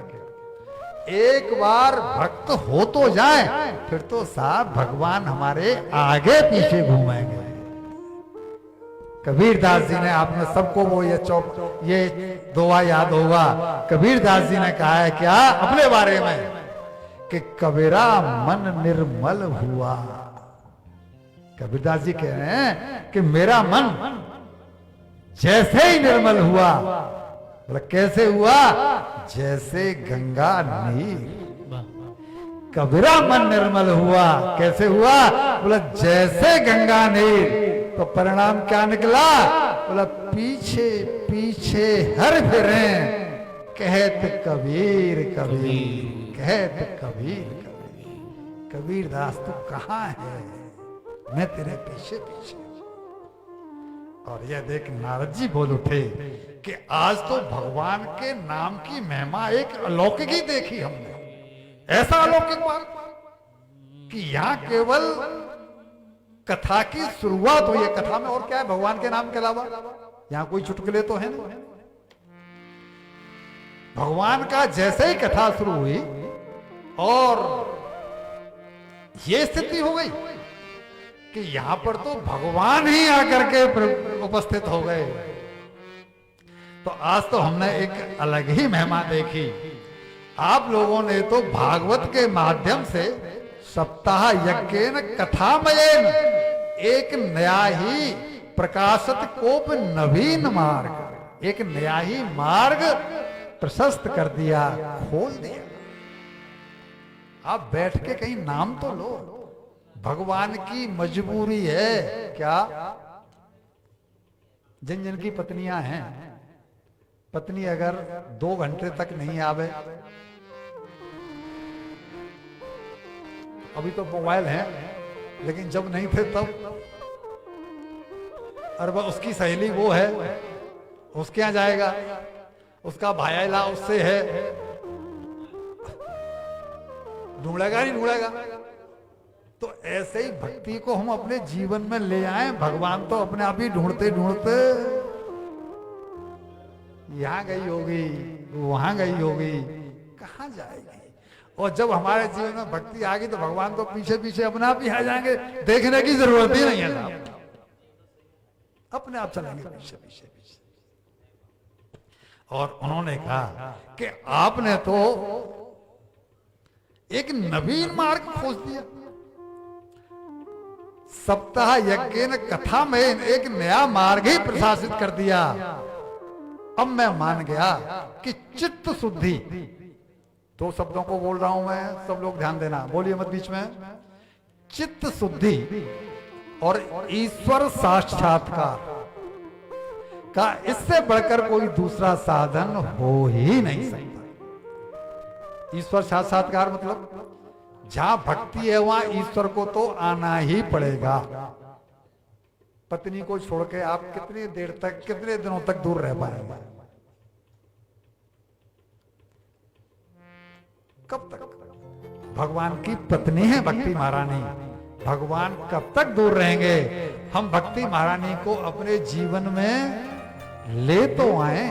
एक बार भक्त हो तो जाए, फिर तो साहब भगवान हमारे आगे पीछे घूमेंगे। कबीरदास जी ने, आपने सबको वो ये दोहा याद होगा, कबीरदास जी ने कहा है क्या अपने बारे में कि कबीरा मन निर्मल हुआ। कबीरदास जी कह रहे हैं कि मेरा मन जैसे ही निर्मल हुआ, बोला कैसे हुआ, जैसे गंगा नीर। कबीरा मन निर्मल हुआ, कैसे हुआ, बोला जैसे गंगा नीर। तो परिणाम क्या निकला, बोला पीछे पीछे हर फिरे, कहत कबीर कबीर, कहत कबीर कबीर। कबीरदास तू कहाँ है, मैं तेरे पीछे पीछे। और यह देख नारद जी बोल उठे कि आज तो भगवान के नाम की महिमा एक अलौकिक ही देखी हमने। ऐसा अलौकिक बात कि यहाँ केवल कथा की शुरुआत हुई है। कथा में और क्या है भगवान के नाम के अलावा, यहाँ कोई चुटकुले तो है नहीं। भगवान का जैसे ही कथा शुरू हुई और ये स्थिति हो गई कि यहां पर तो भगवान ही आकर के उपस्थित हो गए। तो आज तो हमने एक अलग ही महिमा देखी। आप लोगों ने तो भागवत के माध्यम से सप्ताह यज्ञेन कथामयेन एक नया ही प्रकाशित कोप नवीन मार्ग, एक नया ही मार्ग प्रशस्त कर दिया, खोल दिया। आप बैठ के कहीं नाम तो लो। भगवान की मजबूरी है क्या, जिन जिन की पत्नियां हैं, पत्नी अगर 2 घंटे तक नहीं आवे, अभी तो मोबाइल है लेकिन जब नहीं थे तब, और वह उसकी सहेली वो है, उसके यहाँ जाएगा, उसका भाईला उससे है, ढूंढेगा नहीं ढूंढेगा। तो ऐसे ही भक्ति को हम अपने जीवन में ले आए। भगवान तो अपने आप ही ढूंढते ढूंढते यहां गई होगी, वहां गई होगी, कहां जाएगी। और जब हमारे जीवन में भक्ति आ गई तो भगवान तो पीछे पीछे अपने आप ही आ जाएंगे, देखने की जरूरत ही नहीं है साहब, अपने आप चलेंगे पीछे पीछे पीछे। और उन्होंने कहा कि आपने तो एक नवीन मार्ग खोज दिया। सप्ताह यज्ञ ने कथा में एक नया मार्ग ही प्रशासित कर दिया। अब मैं मान गया कि चित्त शुद्धि, 2 शब्दों को बोल रहा हूं मैं, सब लोग ध्यान देना, बोलिए मत बीच में। चित्त शुद्धि और ईश्वर साक्षात्कार का इससे बढ़कर कोई दूसरा साधन हो ही नहीं सकता। ईश्वर साक्षात्कार मतलब जहां भक्ति है वहां ईश्वर को तो आना ही पड़ेगा। पत्नी को छोड़ के आप कितनी देर तक, कितने दिनों तक दूर रह पाएंगे? कब तक? भगवान की पत्नी है भक्ति महारानी, भगवान कब तक दूर रहेंगे? हम भक्ति महारानी को अपने जीवन में ले तो आए,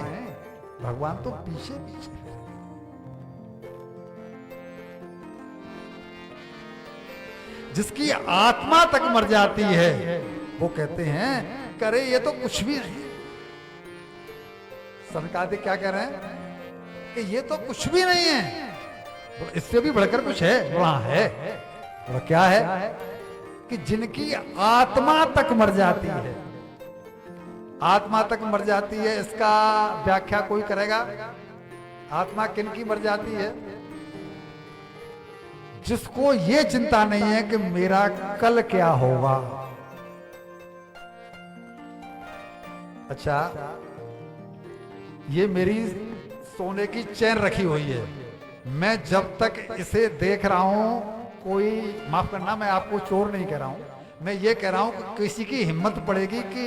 भगवान तो पीछे पीछे। जिसकी आत्मा तक मर जाती है वो कहते हैं करे ये तो कुछ भी नहीं। सनकादिक क्या कह रहे हैं कि ये तो कुछ भी नहीं है, तो इससे भी बढ़कर कुछ है। वहां है, वो क्या है कि जिनकी आत्मा तक मर जाती है। आत्मा तक मर जाती है, इसका व्याख्या कोई करेगा? आत्मा किन की मर जाती है? जिसको ये चिंता नहीं है कि मेरा कल क्या होगा। अच्छा, ये मेरी सोने की चेन रखी हुई है, मैं जब तक इसे देख रहा हूं, कोई, माफ करना मैं आपको चोर नहीं कह रहा हूं, मैं ये कह रहा हूं कि किसी की हिम्मत पड़ेगी कि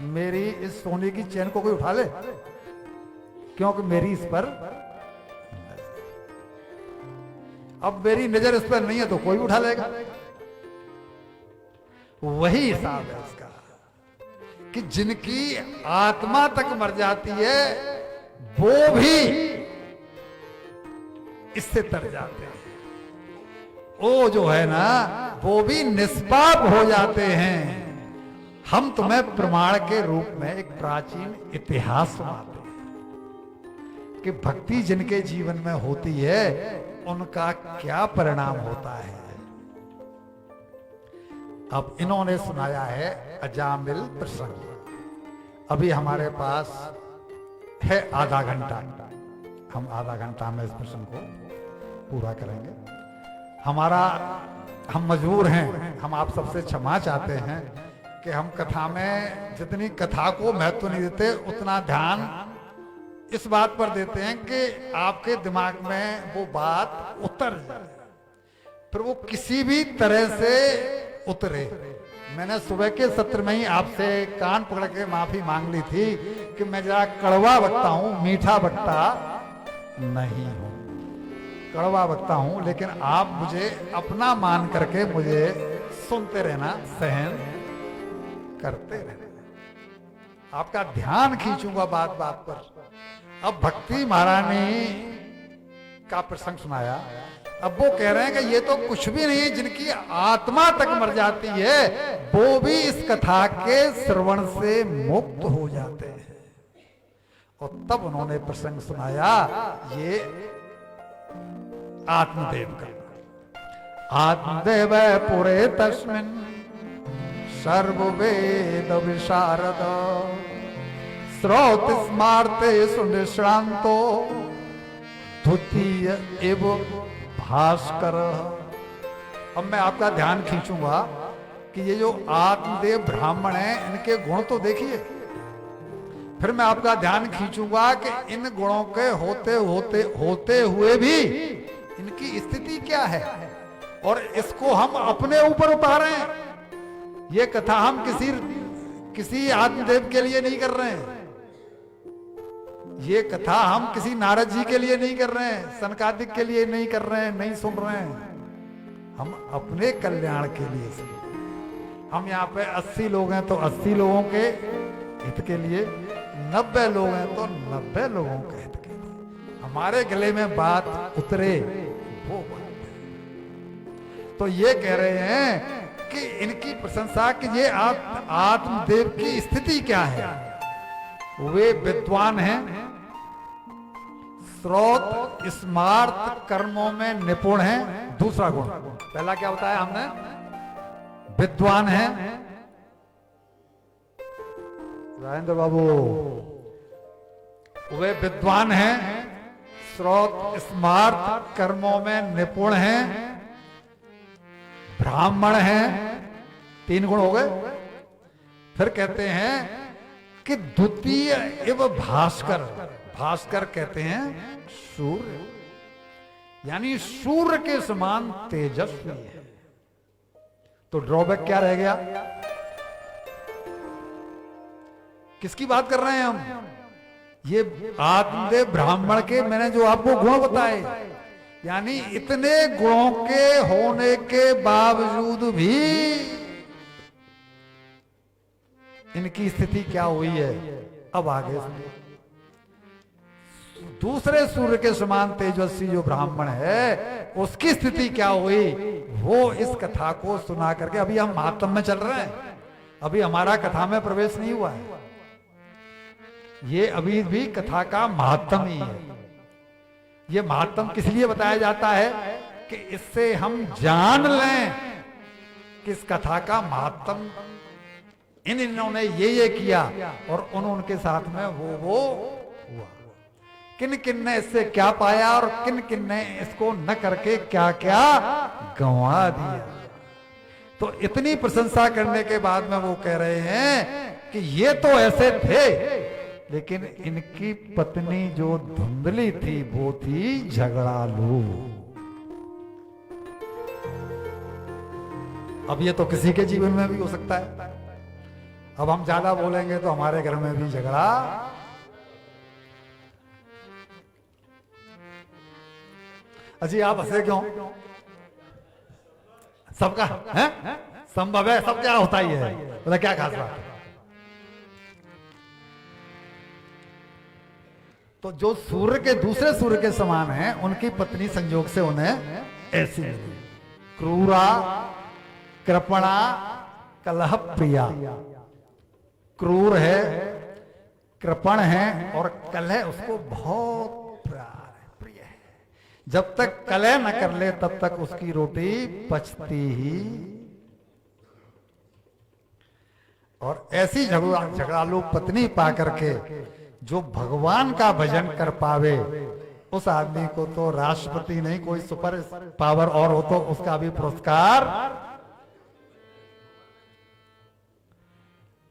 मेरी इस सोने की चेन को कोई उठा ले, क्योंकि मेरी इस पर, अब मेरी नजर इस पर नहीं है तो कोई उठा लेगा। वही हिसाब है इसका कि जिनकी आत्मा तक मर जाती है, वो भी इससे तर जाते हैं। वो जो है ना, वो भी निष्पाप हो जाते हैं। हम तुम्हें प्रमाण के रूप में एक प्राचीन इतिहास सुनाते हैं कि भक्ति जिनके जीवन में होती है उनका क्या परिणाम होता है। अब इन्होंने सुनाया है अजामिल प्रसंग। अभी हमारे पास है आधा घंटा, हम आधा घंटा में इस प्रसंग को पूरा करेंगे। हम मजबूर हैं, हम आप सबसे क्षमा चाहते हैं कि हम कथा में जितनी कथा को महत्व नहीं देते, उतना ध्यान इस बात पर देते हैं कि आपके दिमाग में वो बात उतर जाए, फिर वो किसी भी तरह से उतरे। मैंने सुबह के सत्र में ही आपसे कान पकड़ के माफी मांग ली थी कि मैं जरा कड़वा वक्ता हूं, मीठा वक्ता नहीं हूं। कड़वा वक्ता हूं, लेकिन आप मुझे अपना मान करके मुझे सुनते रहना, सहन करते रहना। आपका ध्यान खींचूंगा बात बात पर। अब भक्ति महारानी का प्रसंग सुनाया। अब वो कह रहे हैं कि ये तो कुछ भी नहीं, जिनकी आत्मा तक मर जाती है वो भी इस कथा के श्रवण से मुक्त हो जाते हैं। और तब उन्होंने प्रसंग सुनाया ये आत्मदेव का। आत्मदेव पुरे तस्मिन् सर्ववेद विशारद श्रोत स्मार्ते सुनिश्रांतो द्वितीय एव भास्कर। अब मैं आपका ध्यान खींचूंगा कि ये जो आत्मदेव ब्राह्मण हैं, इनके गुण तो देखिए। फिर मैं आपका ध्यान खींचूंगा कि इन गुणों के होते हुए भी इनकी स्थिति क्या है, और इसको हम अपने ऊपर उतारे हैं। ये कथा हम किसी आत्मदेव के लिए नहीं कर रहे हैं। ये कथा हम किसी नारद जी के लिए नहीं कर रहे हैं, सनकादिक के लिए नहीं कर रहे हैं, नहीं सुन रहे हैं। हम अपने कल्याण के लिए सुन। हम यहाँ पे 80 लोग हैं तो 80 लोगों के हित के लिए, 90 लोग हैं तो 90 लोगों के हित के लिए। हमारे गले में बात उतरे वो बात है। तो ये कह रहे हैं कि इनकी प्रशंसा कि ये आत्मदेव की स्थिति क्या है। वे विद्वान हैं, श्रोत स्मार्त कर्मों में निपुण हैं। दूसरा गुण, पहला क्या बताया हमने, विद्वान हैं। राजेंद्र बाबू, वे विद्वान हैं, श्रोत स्मार्त कर्मों में निपुण हैं, ब्राह्मण हैं। 3 गुण हो गए। फिर कहते हैं कि द्वितीय एव भास्कर। भास्कर कहते हैं सूर्य, यानी सूर्य के समान तेजस्वी है। तो ड्रॉबैक क्या रह गया? किसकी बात कर रहे हैं हम? ये आत्मदेव ब्राह्मण के मैंने जो आपको गुण बताए, यानी इतने गुणों के होने के बावजूद भी इनकी स्थिति क्या हुई है। अब आगे दूसरे सूर्य के समान तेजस्वी जो ब्राह्मण है उसकी स्थिति क्या हुई, वो इस कथा को सुना करके, अभी हम महात्म में चल रहे हैं, अभी हमारा कथा में प्रवेश नहीं हुआ है। ये अभी भी कथा का महात्म ही है। ये महात्म किस लिए बताया जाता है कि इससे हम जान लें कि इस कथा का महात्म इन्होंने ये किया और उनके साथ में वो हुआ। किन किन ने इससे क्या पाया और किन किन ने इसको न करके क्या क्या गंवा दिया। तो इतनी प्रशंसा करने के बाद में वो कह रहे हैं कि ये तो ऐसे थे, लेकिन इनकी पत्नी जो धुंधली थी वो थी झगड़ालू। अब ये तो किसी के जीवन में भी हो सकता है। अब हम ज्यादा बोलेंगे तो हमारे घर में भी झगड़ा। अजी आप हंसे क्यों? सबका है संभव है, सब क्या होता ही है, बोला क्या खास बात। तो जो सूर्य के दूसरे सूर्य के समान हैं, उनकी पत्नी संयोग से उन्हें ऐसी मिली। क्रूरा, कृपणा, कलह प्रिया। क्रूर है, कृपण है और कलह उसको बहुत प्रिय है। जब तक कलह न कर ले तब तक उसकी रोटी पचती ही। और ऐसी झगड़ालू पत्नी पा करके जो भगवान का भजन कर पावे, उस आदमी को तो राष्ट्रपति नहीं, कोई सुपर पावर और हो तो उसका भी पुरस्कार।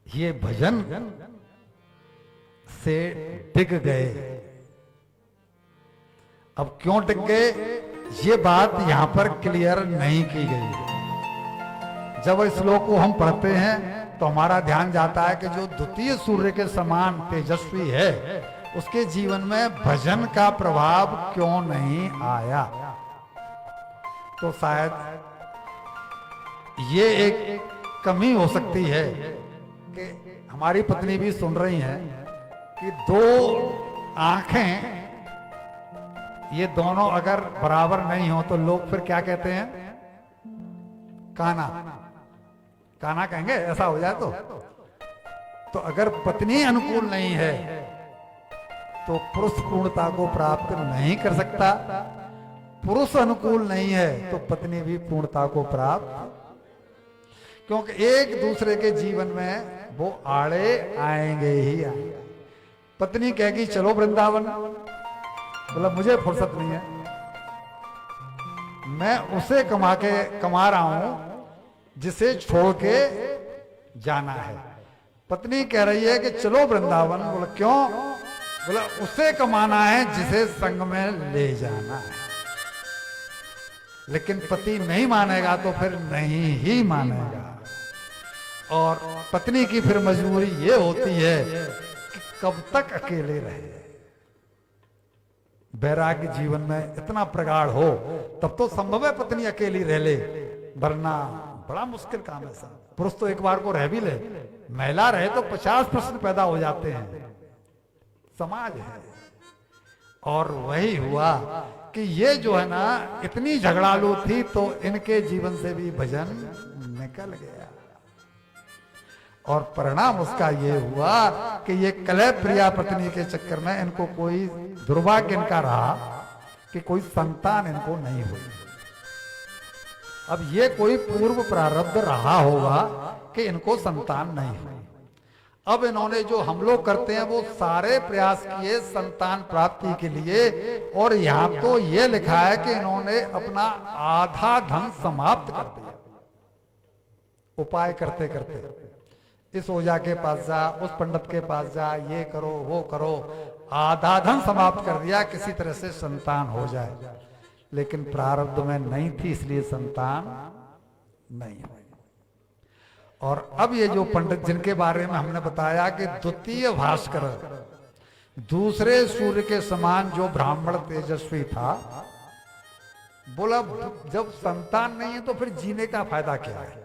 ये भजन से टिक गए। अब क्यों टिक गए, ये बात यहां पर क्लियर नहीं की गई। जब इस श्लोक को हम पढ़ते हैं तो हमारा ध्यान जाता है कि जो द्वितीय सूर्य के समान तेजस्वी है, उसके जीवन में भजन का प्रभाव क्यों नहीं आया। तो शायद ये एक कमी हो सकती है कि हमारी पत्नी भी सुन रही हैं कि दो आंखें, ये दोनों अगर बराबर नहीं हो तो लोग फिर क्या कहते हैं, काना काना कहेंगे, ऐसा हो जाए तो अगर पत्नी अनुकूल नहीं है तो पुरुष पूर्णता को प्राप्त नहीं कर सकता। पुरुष अनुकूल नहीं है तो पत्नी भी पूर्णता को प्राप्त, क्योंकि एक दूसरे के जीवन में वो आड़े आएंगे ही आएंगे। पत्नी कहेगी चलो वृंदावन, बोला मुझे फुर्सत नहीं है, मैं उसे कमा रहा हूं जिसे छोड़ के जाना है। पत्नी कह रही है कि चलो वृंदावन, बोला क्यों, बोला उसे कमाना है जिसे संग में ले जाना है। लेकिन पति नहीं मानेगा तो फिर नहीं ही मानेगा। और पत्नी की फिर मजबूरी ये होती है कि कब तक अकेले रहे। वैराग्य जीवन में इतना प्रगाढ़ हो तब तो संभव है पत्नी अकेली रह ले, वरना बड़ा मुश्किल काम है साहब। पुरुष तो एक बार को रह भी ले, महिला रहे तो 50 प्रश्न पैदा हो जाते हैं। समाज है। और वही हुआ कि ये जो है ना इतनी झगड़ालू थी तो इनके जीवन से भी भजन निकल गया। और परिणाम उसका ये हुआ कि ये कलह प्रिया पत्नी के चक्कर में इनको कोई दुर्भाग्य इनका रहा कि कोई संतान इनको नहीं हुई। अब ये कोई पूर्व प्रारब्ध रहा होगा कि इनको संतान नहीं हुई। अब इन्होंने जो हम लोग करते हैं वो सारे प्रयास किए संतान प्राप्ति के लिए, और यहाँ तो ये लिखा है कि इन्होंने अपना आधा धन समाप्त कर दिया। उपाय करते करते इस ओझा के पास जा, उस पंडित के पास जा, ये करो वो करो, आधा धन समाप्त कर दिया किसी तरह से संतान हो जाए। लेकिन प्रारब्ध में नहीं थी, इसलिए संतान नहीं हुई। और अब ये जो पंडित जिनके बारे में हमने बताया कि द्वितीय भास्कर, दूसरे सूर्य के समान जो ब्राह्मण तेजस्वी था, बोला जब संतान नहीं है तो फिर जीने का फायदा क्या है।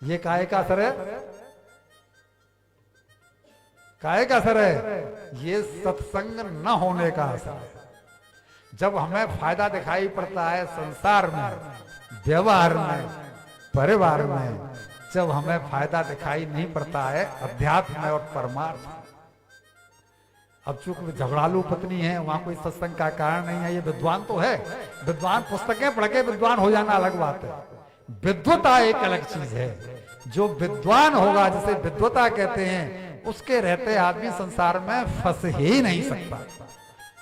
ये काहे का असर है, काहे का असर है, ये सत्संग न होने का असर है। जब हमें फायदा दिखाई पड़ता है संसार में, व्यवहार में, परिवार में, जब हमें फायदा दिखाई नहीं पड़ता है अध्यात्म में और परमार्थ में। अब चूंकि झगड़ालू पत्नी है, वहां कोई सत्संग का कारण नहीं है। ये विद्वान तो है, विद्वान पुस्तकें पढ़ के विद्वान हो जाना अलग बात है, विद्वता एक अलग चीज है। जो विद्वान होगा, जिसे विद्वता कहते हैं, उसके रहते आदमी संसार में फंस ही नहीं सकता।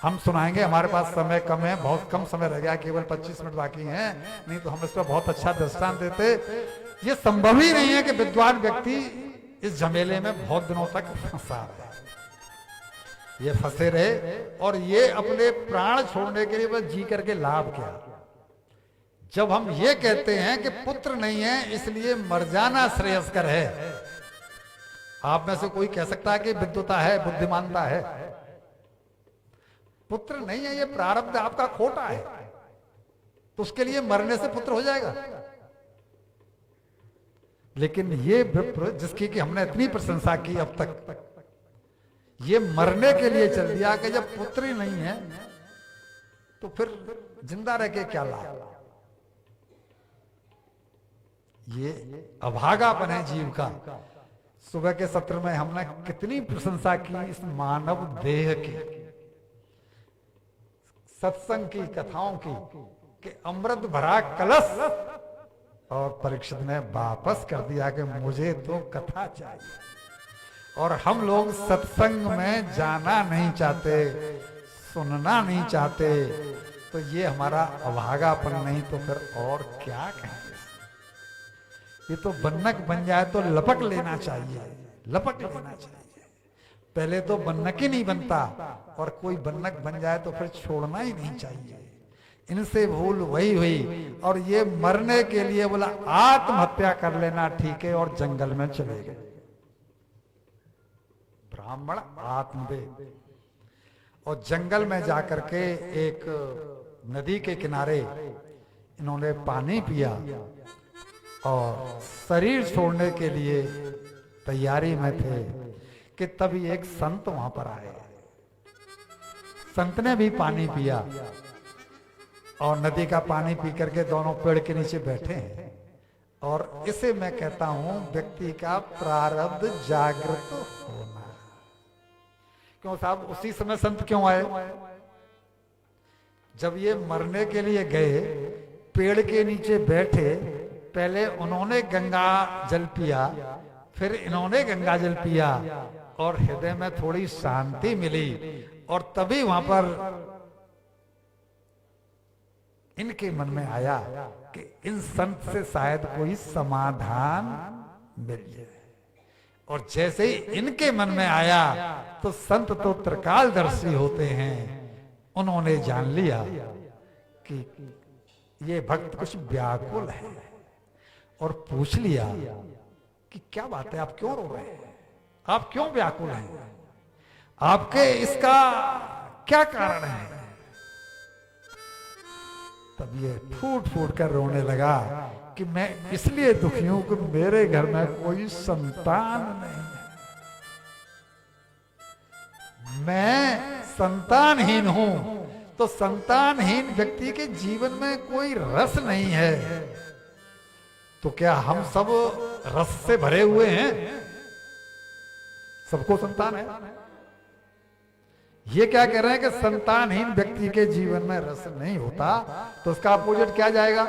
हम सुनाएंगे, हमारे पास समय कम है, बहुत कम समय रह गया, केवल 25 मिनट बाकी हैं, नहीं तो हम इस पर बहुत अच्छा दृष्टांत देते। ये संभव ही नहीं है कि विद्वान व्यक्ति इस झमेले में बहुत दिनों तक फंसा रहे, ये फंसे रहे, और ये अपने प्राण छोड़ने के लिए बस जी करके लाभ क्या। जब हम ये कहते हैं कि पुत्र नहीं है इसलिए मर जाना श्रेयस्कर है, आप में से कोई कह सकता है कि विद्वता है, बुद्धिमानता है। पुत्र नहीं है, ये प्रारब्ध आपका खोटा है, तो उसके लिए मरने से पुत्र हो जाएगा। लेकिन ये विप्र जिसकी कि हमने इतनी प्रशंसा की अब तक, ये मरने के लिए चल दिया कि जब पुत्र ही नहीं है तो फिर जिंदा रह के क्या लाभ। ये अभागापन है जीव का। सुबह के सत्र में हमने कितनी प्रशंसा की इस मानव देह की, सत्संग की, कथाओं की, कि अमृत भरा कलश, और परीक्षित ने वापस कर दिया कि मुझे तो कथा चाहिए। और हम लोग सत्संग में जाना नहीं चाहते, सुनना नहीं चाहते, तो ये हमारा अभागापन नहीं तो फिर और क्या कहेंगे। ये तो बन्नक बन जाए तो लपक लेना चाहिए, लपक लेना चाहिए। पहले तो बन्नक ही नहीं बनता, और कोई बन्नक बन जाए तो फिर छोड़ना ही नहीं चाहिए। इनसे भूल वही हुई, और ये मरने के लिए बोला आत्महत्या कर लेना ठीक है, और जंगल में चले गए। ब्राह्मण आत्मदेव, और जंगल में जाकर के एक नदी के किनारे इन्होंने पानी पिया, और शरीर छोड़ने के लिए तैयारी में थे कि तभी एक संत वहां पर आए। संत ने भी पानी पिया, और नदी का पानी पी करके दोनों पेड़ के नीचे बैठे हैं। और इसे मैं कहता हूं व्यक्ति का प्रारब्ध जागृत होना। क्यों साहब, उसी समय संत क्यों आए? जब ये मरने के लिए गए, पेड़ के नीचे बैठे, पहले उन्होंने गंगा जल पिया, फिर इन्होंने गंगा जल पिया, और हृदय में थोड़ी शांति मिली, और तभी वहां पर इनके मन में आया कि इन संत से शायद कोई समाधान मिल जाए। और जैसे ही इनके मन में आया तो संत तो त्रिकालदर्शी होते हैं, उन्होंने जान लिया कि ये भक्त कुछ व्याकुल है, और पूछ लिया कि क्या बात है, आप क्यों रो रहे हैं, आप क्यों व्याकुल हैं, आपके इसका क्या कारण है। तब ये फूट फूट कर रोने लगा कि मैं इसलिए दुखी हूं कि मेरे घर में कोई संतान नहीं है, मैं संतानहीन हूं। तो संतानहीन व्यक्ति के जीवन में कोई रस नहीं है, तो क्या हम सब रस से भरे हुए हैं? सबको संतान है। ये क्या कह रहे हैं कि संतानहीन व्यक्ति के जीवन में रस नहीं होता, तो उसका अपोजिट क्या जाएगा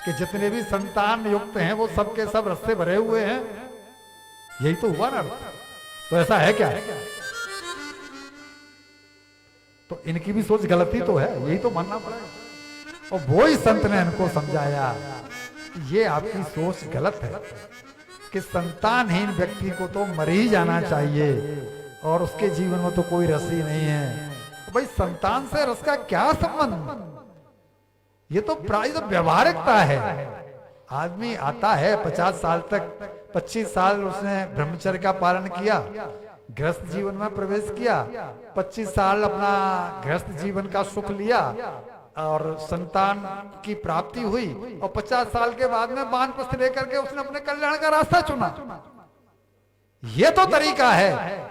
कि जितने भी संतान युक्त हैं वो सब के सब रस से भरे हुए हैं। यही तो हुआ ना। तो ऐसा है क्या? तो इनकी भी सोच गलती तो है, यही तो मानना पड़ेगा। और वो ही संत ने इनको समझाया कि ये आपकी सोच गलत है, कि संतानहीन व्यक्ति को तो मर ही जाना चाहिए, और उसके जीवन में तो कोई रस ही नहीं है। तो भाई संतान से रस का क्या संबंध? ये तो प्राय व्यवहारिकता है। आदमी आता है 50 साल तक, 25 साल उसने ब्रह्मचर्य का पालन किया, गृहस्थ जीवन में प्रवेश किया, 25 साल अपना गृहस्थ जीवन का सुख लिया, और संतान की प्राप्ति हुई, और 50 साल के बाद में वानप्रस्थ लेकर के उसने अपने कल्याण का रास्ता चुना। ये तो तरीका है।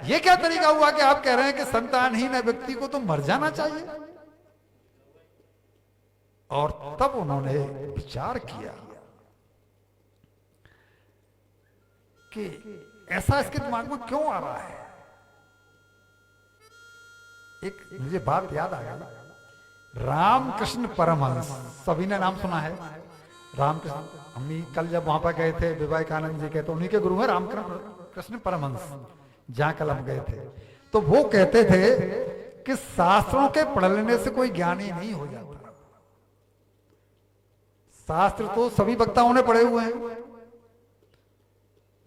ये क्या तरीका हुआ कि आप कह रहे हैं कि संतानहीन व्यक्ति को तो मर जाना चाहिए? और तब उन्होंने विचार किया कि ऐसा इसके दिमाग में क्यों आ रहा है। एक मुझे बात याद आ गई, रामकृष्ण परमहंस, सभी ने नाम सुना है रामकृष्ण। हम कल जब वहां पर गए थे, विवेकानंद जी के, तो उन्हीं के गुरु हैं रामकृष्ण परमहंस, जहां कल हम गए थे। तो वो कहते थे कि शास्त्रों के पढ़ लेने से कोई ज्ञानी नहीं हो जाता। शास्त्र तो सभी वक्ताओं ने पढ़े हुए हैं,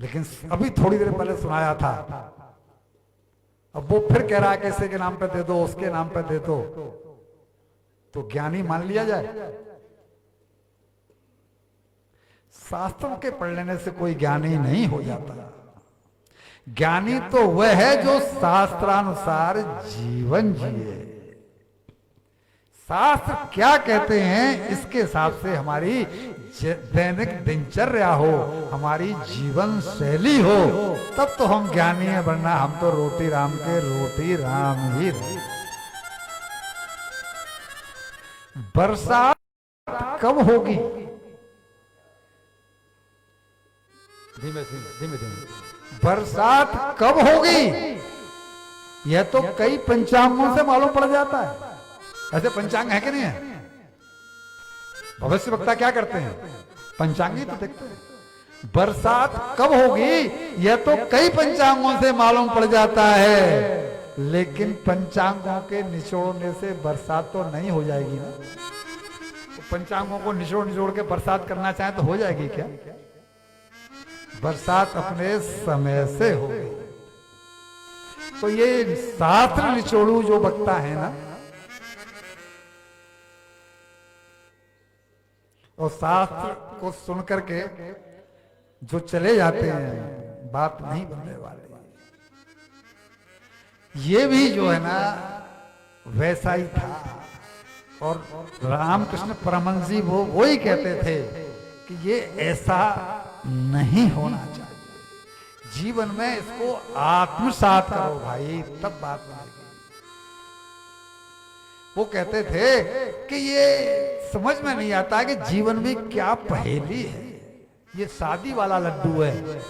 लेकिन अभी थोड़ी देर पहले सुनाया था, अब वो फिर कह रहा है कैसे के नाम पे दे दो, उसके नाम पे दे दो, तो ज्ञानी मान लिया जाए? शास्त्रों के पढ़ लेने से कोई ज्ञानी नहीं हो जाता। ज्ञानी तो वह है जो शास्त्रानुसार जीवन जिए। शास्त्र क्या कहते हैं इसके हिसाब से हमारी दैनिक दिनचर्या हो, हमारी जीवन शैली हो, तब तो हम ज्ञानी है, वरना हम तो रोटी राम के रोटी राम ही रहे। बरसात कब होगी? धीमे धीमे बरसात कब होगी यह तो कई पंचांगों से मालूम पड़ जाता है। ऐसे पंचांग है कि नहीं है? भविष्य वक्ता क्या करते हैं? पंचांगी तो देखते हैं। बरसात कब होगी यह तो कई पंचांगों से मालूम पड़ जाता है, लेकिन पंचांगों के निचोड़ने से बरसात तो नहीं हो जाएगी ना। तो पंचांगों को निचोड़ के बरसात करना चाहे तो हो जाएगी क्या? बरसात अपने समय से होगी। तो ये शास्त्र निचोड़ू जो वक्ता है ना, और शास्त्र को सुन करके जो चले जाते हैं, बात नहीं बनने वाली। ये भी जो है ना वैसा ही था। और रामकृष्ण परमहंस जी वो ही कहते थे कि ये ऐसा नहीं होना चाहिए। जीवन में इसको आत्मसात करो भाई, तब बात बनेगी। वो कहते थे कि ये समझ में नहीं आता कि जीवन में क्या पहेली है। ये शादी वाला लड्डू है,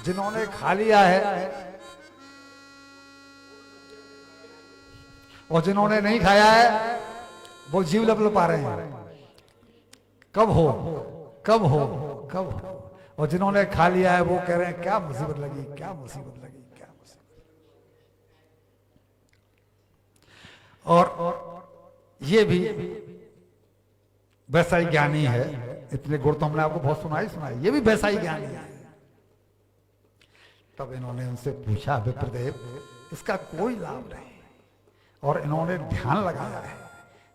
जिन्होंने खा लिया है और जिन्होंने नहीं खाया है वो जीव लपलपा रहे हैं, कब हो कब हो कब हो। और जिन्होंने खा लिया है वो कह रहे हैं क्या मुसीबत लगी, क्या मुसीबत लगी, क्या मुसीबत। और ये भी वैसा ही ज्ञानी है। इतने गुण तो हमने आपको बहुत सुनाई, ये भी वैसा ही ज्ञानी है। तब इन्होंने उनसे पूछा, विप्रदेव इसका कोई लाभ नहीं। और इन्होंने ध्यान लगाया है।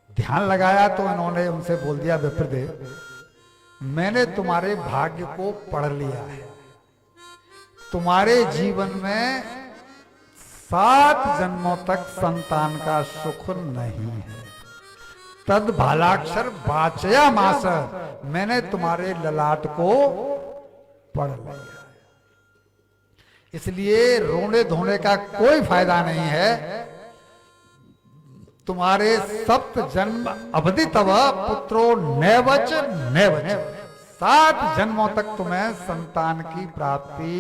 ध्यान लगाया तो इन्होंने उनसे बोल दिया, विप्रदेव मैंने तुम्हारे भाग्य को पढ़ लिया है। तुम्हारे जीवन में 7 जन्मों तक संतान का सुख नहीं है। तद भालाक्षर वाचया मास, मैंने तुम्हारे ललाट को पढ़ लिया। इसलिए रोने धोने का कोई फायदा नहीं है। तुम्हारे 7 जन्म अवधि तव पुत्रो नैवच नैवच, 7 जन्मों तक तुम्हें संतान की प्राप्ति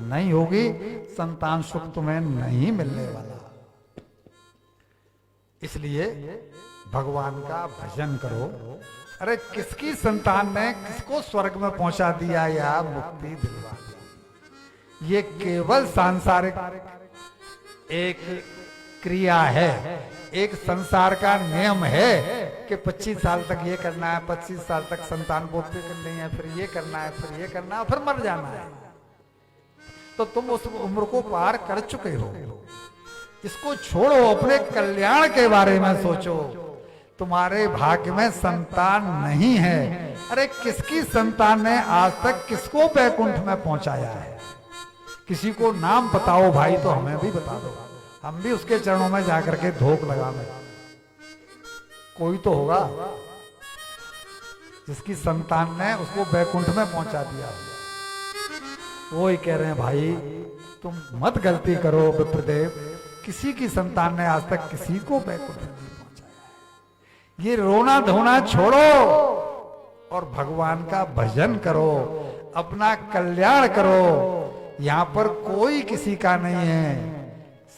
नहीं होगी, संतान सुख तुम्हें नहीं मिलने वाला। इसलिए भगवान का भजन करो। अरे किसकी संतान ने किसको स्वर्ग में पहुंचा दिया या मुक्ति दिलवा दी? ये केवल सांसारिक एक क्रिया है, एक संसार का नियम है कि 25 साल तक ये करना है, 25 साल तक संतान पोते करनी है, फिर ये करना है, फिर ये करना है, फिर मर जाना है। तो तुम उस उम्र को पार कर चुके हो। इसको छोड़ो, अपने कल्याण के बारे में सोचो। तुम्हारे भाग्य में संतान नहीं है। अरे किसकी संतान ने आज तक किसको बैकुंठ में पहुंचाया है? किसी को नाम बताओ भाई, तो हमें भी बता दो, हम भी उसके चरणों में जाकर के धोख लगावे। कोई तो होगा जिसकी संतान ने उसको बैकुंठ में पहुंचा दिया। वो ही कह रहे हैं भाई तुम मत गलती करो विप्रदेव, किसी की संतान ने आज तक किसी को बैकुंठ में नहीं पहुंचाया। ये रोना धोना छोड़ो और भगवान का भजन करो, अपना कल्याण करो। यहां पर कोई किसी का नहीं है,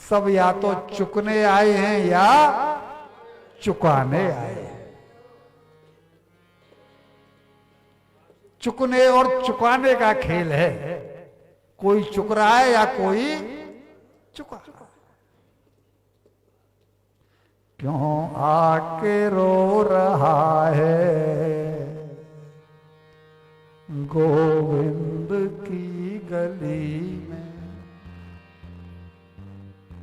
सब या तो चुकने आए हैं या चुकाने आए हैं। चुकने और चुकाने का खेल है। कोई चुक रहा है या कोई चुका। क्यों आके रो रहा है गोविंद की गली में?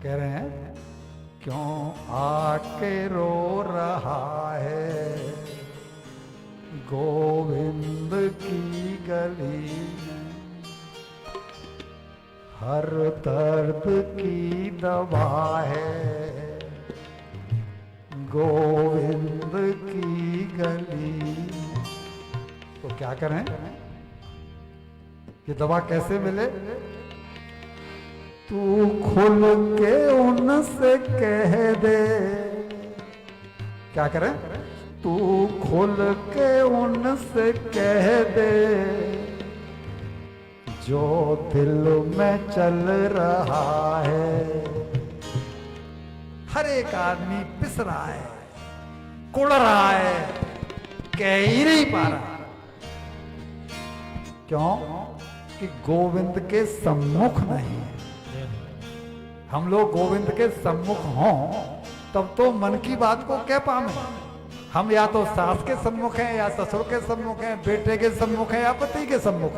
कह रहे हैं क्यों आके रो रहा है गोविंद की गली में? हर दर्द की दवा है गोविंद की गली। तो क्या करें, ये दवा कैसे मिले? तू खुल के उनसे कह दे। क्या करें? तू खुल के उनसे कह दे, जो दिल में चल रहा है। हर एक आदमी पिस रहा है, कुड़ रहा है, कह ही नहीं पा रहा। क्यों? कि गोविंद के सम्मुख नहीं है। हम लोग गोविंद के सम्मुख हों तब तो मन की बात को कह पावे। हम या तो सास के सम्मुख हैं, या ससुर के सम्मुख हैं, बेटे के सम्मुख हैं, या पति के सम्मुख।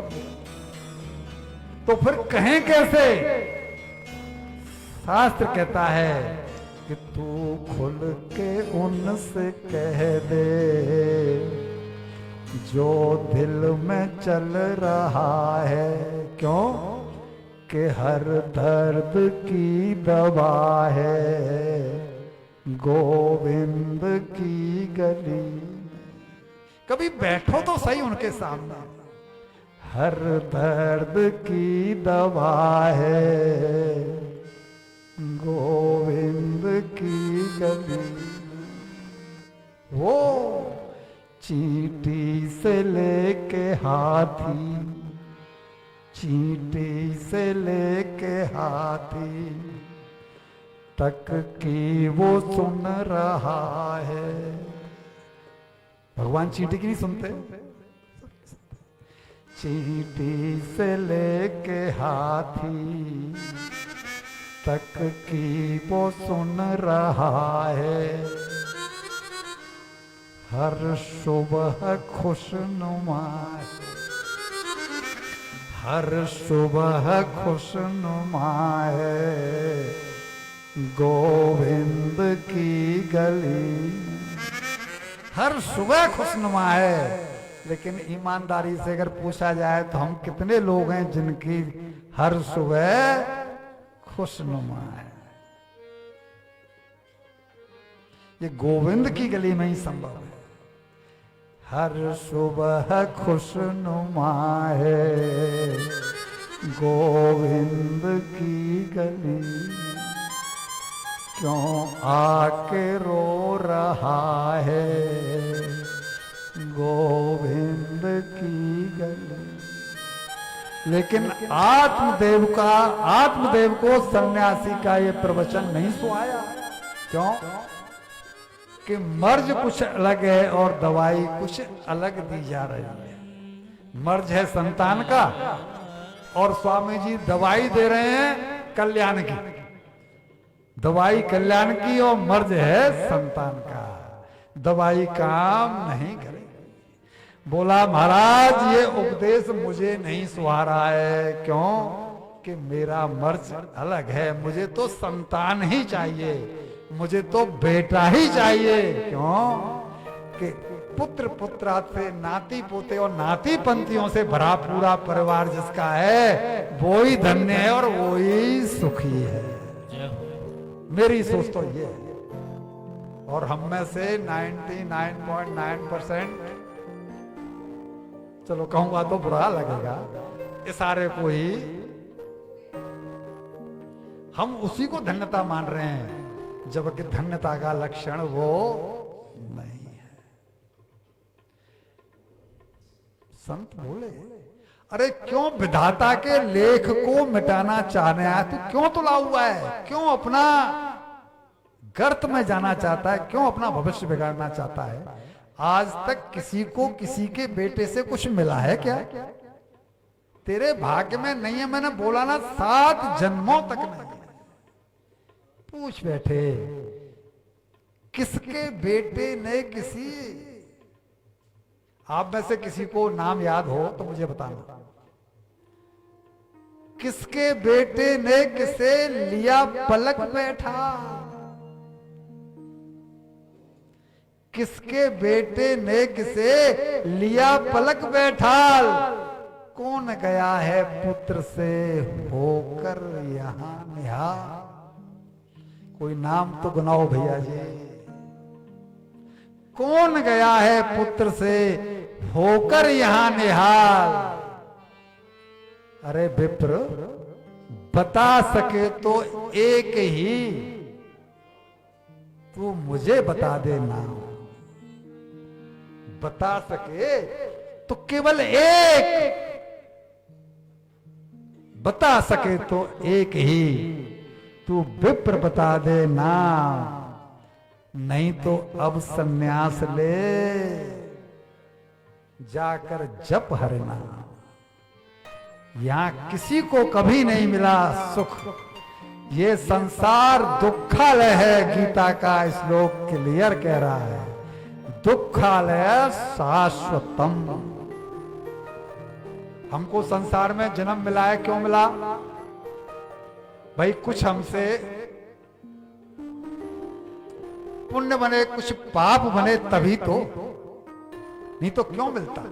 तो फिर कहें कैसे? शास्त्र कहता है कि तू खुल के उनसे कह दे, जो दिल में चल रहा है। क्यों? कि हर दर्द की दवा है गोविंद की गली। कभी बैठो तो सही उनके सामने। हर दर्द की दवा है गोविंद की गली। वो चींटी से लेके हाथी, चींटी से लेके हाथी तक की वो सुन रहा है। भगवान चींटी की नहीं सुनते? चींटी से लेके हाथी तक की वो सुन रहा है। हर सुबह खुशनुमा, हर सुबह खुशनुमा है गोविंद की गली। हर सुबह खुशनुमा है, लेकिन ईमानदारी से अगर पूछा जाए तो हम कितने लोग हैं जिनकी हर सुबह खुशनुमा है? ये गोविंद की गली में ही संभव है। हर सुबह खुशनुमा है गोविंद की गली। क्यों आके रो रहा है गोविंद की गली। लेकिन आत्मदेव को सन्यासी का ये प्रवचन नहीं सुहाया। क्यों? कि मर्ज कुछ अलग है और दवाई कुछ अलग दी जा रही है। मर्ज है संतान का, और स्वामी जी दवाई दे रहे हैं कल्याण की। दवाई कल्याण की और मर्ज है संतान का। दवाई काम नहीं करेगी। बोला महाराज ये उपदेश मुझे नहीं सुहा रहा है। क्यों? कि मेरा मर्ज अलग है। मुझे तो संतान ही चाहिए, मुझे तो बेटा ही चाहिए। क्यों? कि पुत्र पुत्रा से, नाती पोते और नाती पंथियों से भरा पूरा परिवार जिसका है वो ही धन्य है और वो ही सुखी है। मेरी सोच तो ये है। और हम में से 99.9%, चलो कहूंगा तो बुरा लगेगा, इस सारे को ही हम उसी को धन्यता मान रहे हैं, जबकि धन्यता का लक्षण वो नहीं है। संत बोले, अरे क्यों विधाता के लेख को मिटाना चाहने आया? तू क्यों तुला हुआ है? क्यों अपना गर्त में जाना चाहता है? क्यों अपना भविष्य बिगाड़ना चाहता है? आज तक किसी को किसी के बेटे से कुछ मिला है क्या? तेरे भाग्य में नहीं है। मैंने बोला ना 7 जन्मों तक नहीं। पूछ बैठे किसके बेटे ने किसी, आप में से किसी को नाम याद हो तो मुझे बताना। किसके बेटे ने किसे लिया पलक बैठा? किसके बेटे ने किसे लिया पलक बैठाल? कौन गया है पुत्र से होकर यहां निहाल? कोई नाम तो गुनाओ भैया जी। कौन गया है पुत्र से होकर यहां निहाल। अरे विप्र बता सके तो एक ही तू मुझे बता देना, बता सके तो केवल एक, बता सके तो एक ही तू विप्र बता देना, नहीं तो अब सन्यास ले जाकर जप हरना। यहां किसी को कभी नहीं मिला सुख, ये संसार दुखालय है। गीता का श्लोक क्लियर कह रहा है, दुखालय शाश्वतम। हमको संसार में जन्म मिला है, क्यों मिला भाई? कुछ हमसे पुण्य बने, कुछ पाप बने, तभी तो, नहीं तो क्यों मिलता?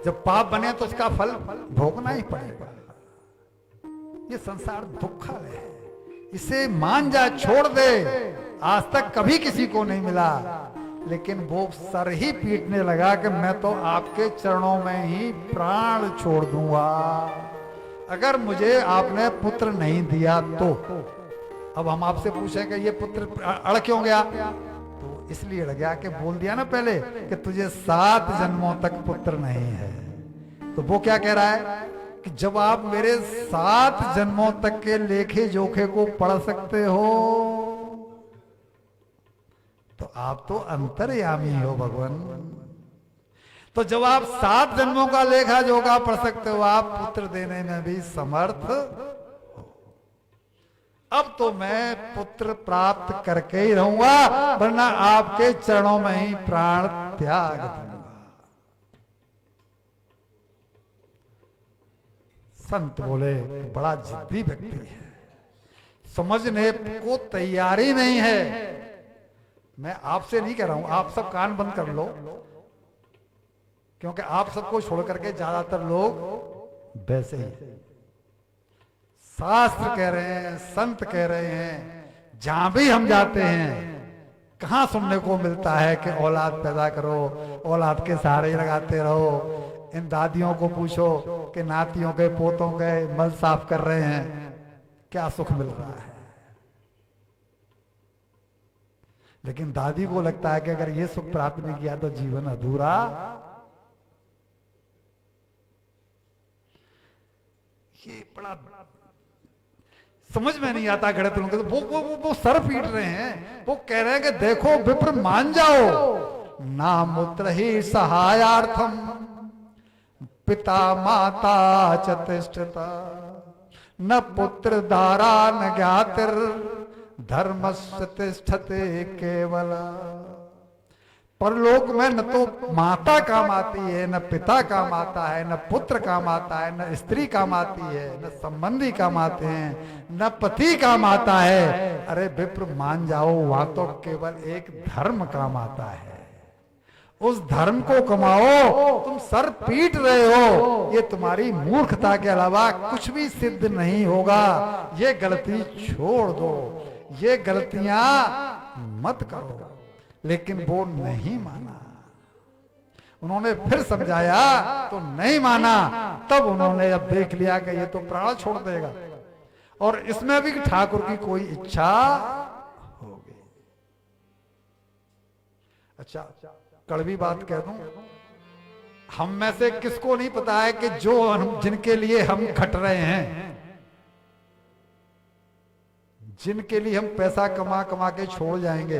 जब पाप बने तो उसका फल भोगना ही पड़ेगा। ये संसार दुखालय है, इसे मान जा, छोड़ दे। आज तक कभी किसी को नहीं मिला, लेकिन वो सर ही पीटने लगा कि मैं तो आपके चरणों में ही प्राण छोड़ दूंगा अगर मुझे आपने पुत्र नहीं दिया तो। अब हम आपसे पूछेंगे ये पुत्र अड़ क्यों गया? तो इसलिए अड़ गया कि बोल दिया ना पहले कि तुझे 7 जन्मों तक पुत्र नहीं है। तो वो क्या कह रहा है कि जब आप मेरे 7 जन्मों तक के लेखे जोखे को पढ़ सकते हो तो आप तो अंतर्यामी हो भगवान। तो जब आप 7 जन्मों का लेखा जोखा पढ़ सकते हो, आप पुत्र देने में भी समर्थ हो। अब तो मैं पुत्र प्राप्त करके ही रहूंगा, वरना आपके चरणों में ही प्राण त्याग दूंगा। संत बोले बड़ा जिद्दी व्यक्ति है, समझने को तैयारी नहीं है। मैं आपसे नहीं कह रहा हूं, आप सब कान बंद कर लो, क्योंकि आप सबको छोड़ करके ज्यादातर लोग वैसे ही। शास्त्र कह रहे हैं, संत कह रहे हैं, जहां भी हम जाते हैं कहां सुनने को मिलता है कि औलाद पैदा करो, औलाद के सहारे ही लगाते रहो। इन दादियों को पूछो कि नातियों के पोतों के मल साफ कर रहे हैं, क्या सुख मिल रहा है? लेकिन दादी को लगता है कि अगर ये सुख प्राप्त नहीं किया तो जीवन अधूरा। ये बड़ा समझ में नहीं आता गणित लोगों को। वो सर पीट रहे हैं, वो कह रहे हैं कि देखो विप्र मान जाओ, ना मूत्र ही सहायार्थम पिता माता च तिष्ठता, न पुत्र दारा न ज्ञातिर धर्मस्य तिष्ठते केवल। परलोक में न तो माता काम आती है, न पिता काम आता है, न पुत्र काम आता है, न स्त्री काम आती है, न संबंधी काम आते हैं, न पति काम आता है। अरे विप्र मान जाओ, वहां तो केवल एक धर्म काम आता है। उस धर्म को कमाओ। तुम सर पीट रहे हो, ये तुम्हारी मूर्खता के अलावा कुछ भी सिद्ध नहीं होगा। ये गलती छोड़ दो, ये गलतियां मत करो। लेकिन वो नहीं माना। उन्होंने फिर समझाया तो नहीं माना। तब उन्होंने अब देख लिया कि ये तो प्राण छोड़ देगा, और इसमें भी ठाकुर की कोई इच्छा होगी। अच्छा, कड़वी बात कह दूं, हम में से किसको नहीं पता है कि जो जिनके लिए हम खट रहे हैं, जिनके लिए हम पैसा कमा कमा के छोड़ जाएंगे,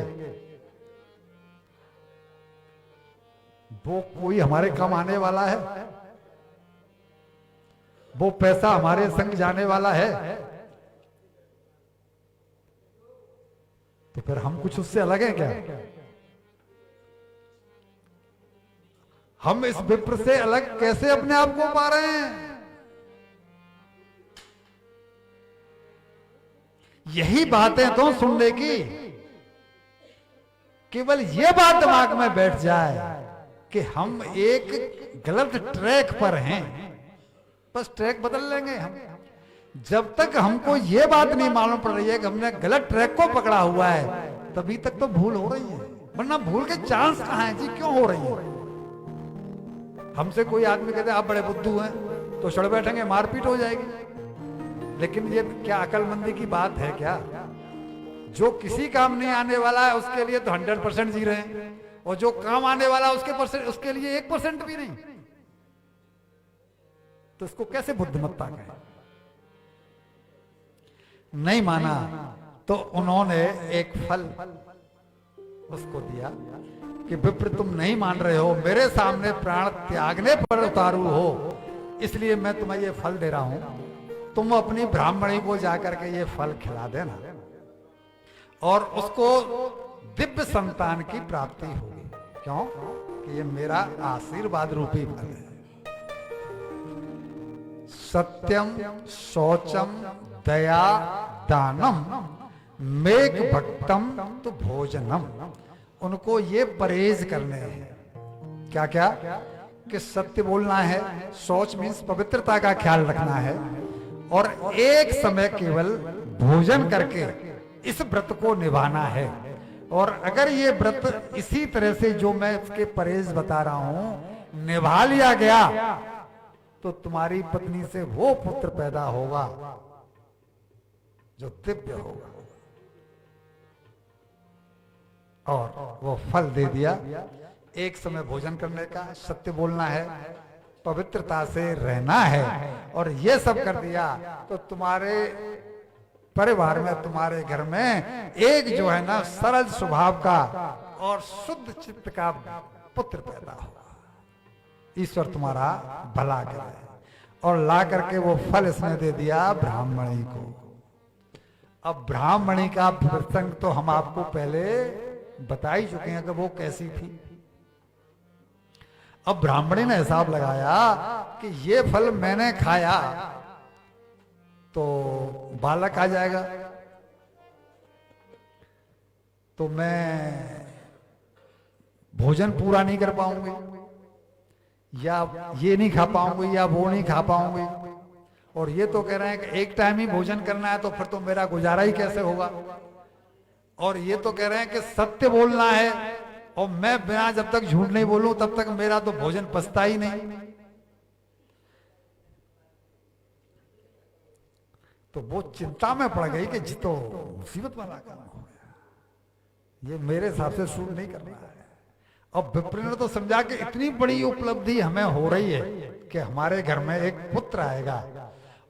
वो कोई हमारे काम आने वाला है? वो पैसा हमारे संग जाने वाला है? तो फिर हम कुछ उससे अलग हैं क्या? हम इस विप्र से अलग कैसे अपने आप को पा रहे हैं? यही बातें तो सुनने की, केवल ये बात दिमाग में बैठ जाए कि हम एक गलत ट्रैक पर हैं, बस ट्रैक बदल लेंगे हम। जब तक हमको ये बात नहीं मालूम पड़ रही है कि हमने गलत ट्रैक को पकड़ा हुआ है, तभी तक तो भूल हो रही है, वरना भूल के चांस कहां है जी, क्यों हो रही है? हमसे कोई आदमी कहते आप बड़े बुद्धू हैं, तो चढ़ बैठेंगे, मारपीट हो जाएगी। लेकिन ये क्या अकलमंदी की बात है क्या? जो किसी काम नहीं आने वाला है उसके लिए तो 100% जी रहे हैं, और जो काम आने वाला है उसके लिए 1% भी नहीं, तो इसको कैसे बुद्धिमत्ता कहें? नहीं माना तो उन्होंने एक फल उसको दिया कि विप्र तुम नहीं मान रहे हो, मेरे सामने प्राण त्यागने पर उतारू हो, इसलिए मैं तुम्हें ये फल दे रहा हूं, तुम अपनी ब्राह्मणी को जाकर के ये फल खिला देना और उसको दिव्य संतान की प्राप्ति होगी। क्यों? कि ये मेरा आशीर्वाद रूपी फल है। सत्यम शौचम दया दानम मेघ भक्तम तो भोजनम, उनको ये परहेज करने हैं। क्या क्या? कि सत्य बोलना है, शौच मीन्स पवित्रता का ख्याल रखना है, और एक समय केवल भोजन करके इस व्रत को निभाना है। और अगर ये व्रत इसी तरह से जो मैं इसके परहेज बता रहा हूं निभा लिया गया तो तुम्हारी पत्नी से वो पुत्र पैदा होगा जो दिव्य होगा। और वो फल दे दिया, एक समय भोजन करने का, सत्य बोलना है, पवित्रता से रहना है, और ये सब कर दिया तो तुम्हारे परिवार में, तुम्हारे घर में एक जो है ना सरल स्वभाव का और शुद्ध चित्त का पुत्र पैदा होगा। ईश्वर तुम्हारा भला करे। और ला करके वो फल इसने दे दिया ब्राह्मणी को। अब ब्राह्मणी का प्रसंग तो हम आपको पहले बता ही चुके हैं कि वो कैसी थी। अब ब्राह्मणी ने हिसाब लगाया कि ये फल मैंने खाया तो बालक आ जाएगा, तो मैं भोजन पूरा नहीं कर पाऊंगी, या ये नहीं खा पाऊंगी, या वो नहीं खा पाऊंगी। और ये तो कह रहे हैं कि एक टाइम ही भोजन करना है, तो फिर तो मेरा गुजारा ही कैसे होगा। और ये तो कह रहे हैं कि सत्य बोलना है, और मैं बिना जब तक झूठ नहीं बोलूं तब तक मेरा तो भोजन पचता ही नहीं। तो वो चिंता में पड़ गई कि जी तो मुसीबत वाला काम हो गया, ये मेरे हिसाब से शूट नहीं कर रहा है। अब विप्र ने तो समझा कि इतनी बड़ी उपलब्धि हमें हो रही है कि हमारे घर में एक पुत्र आएगा,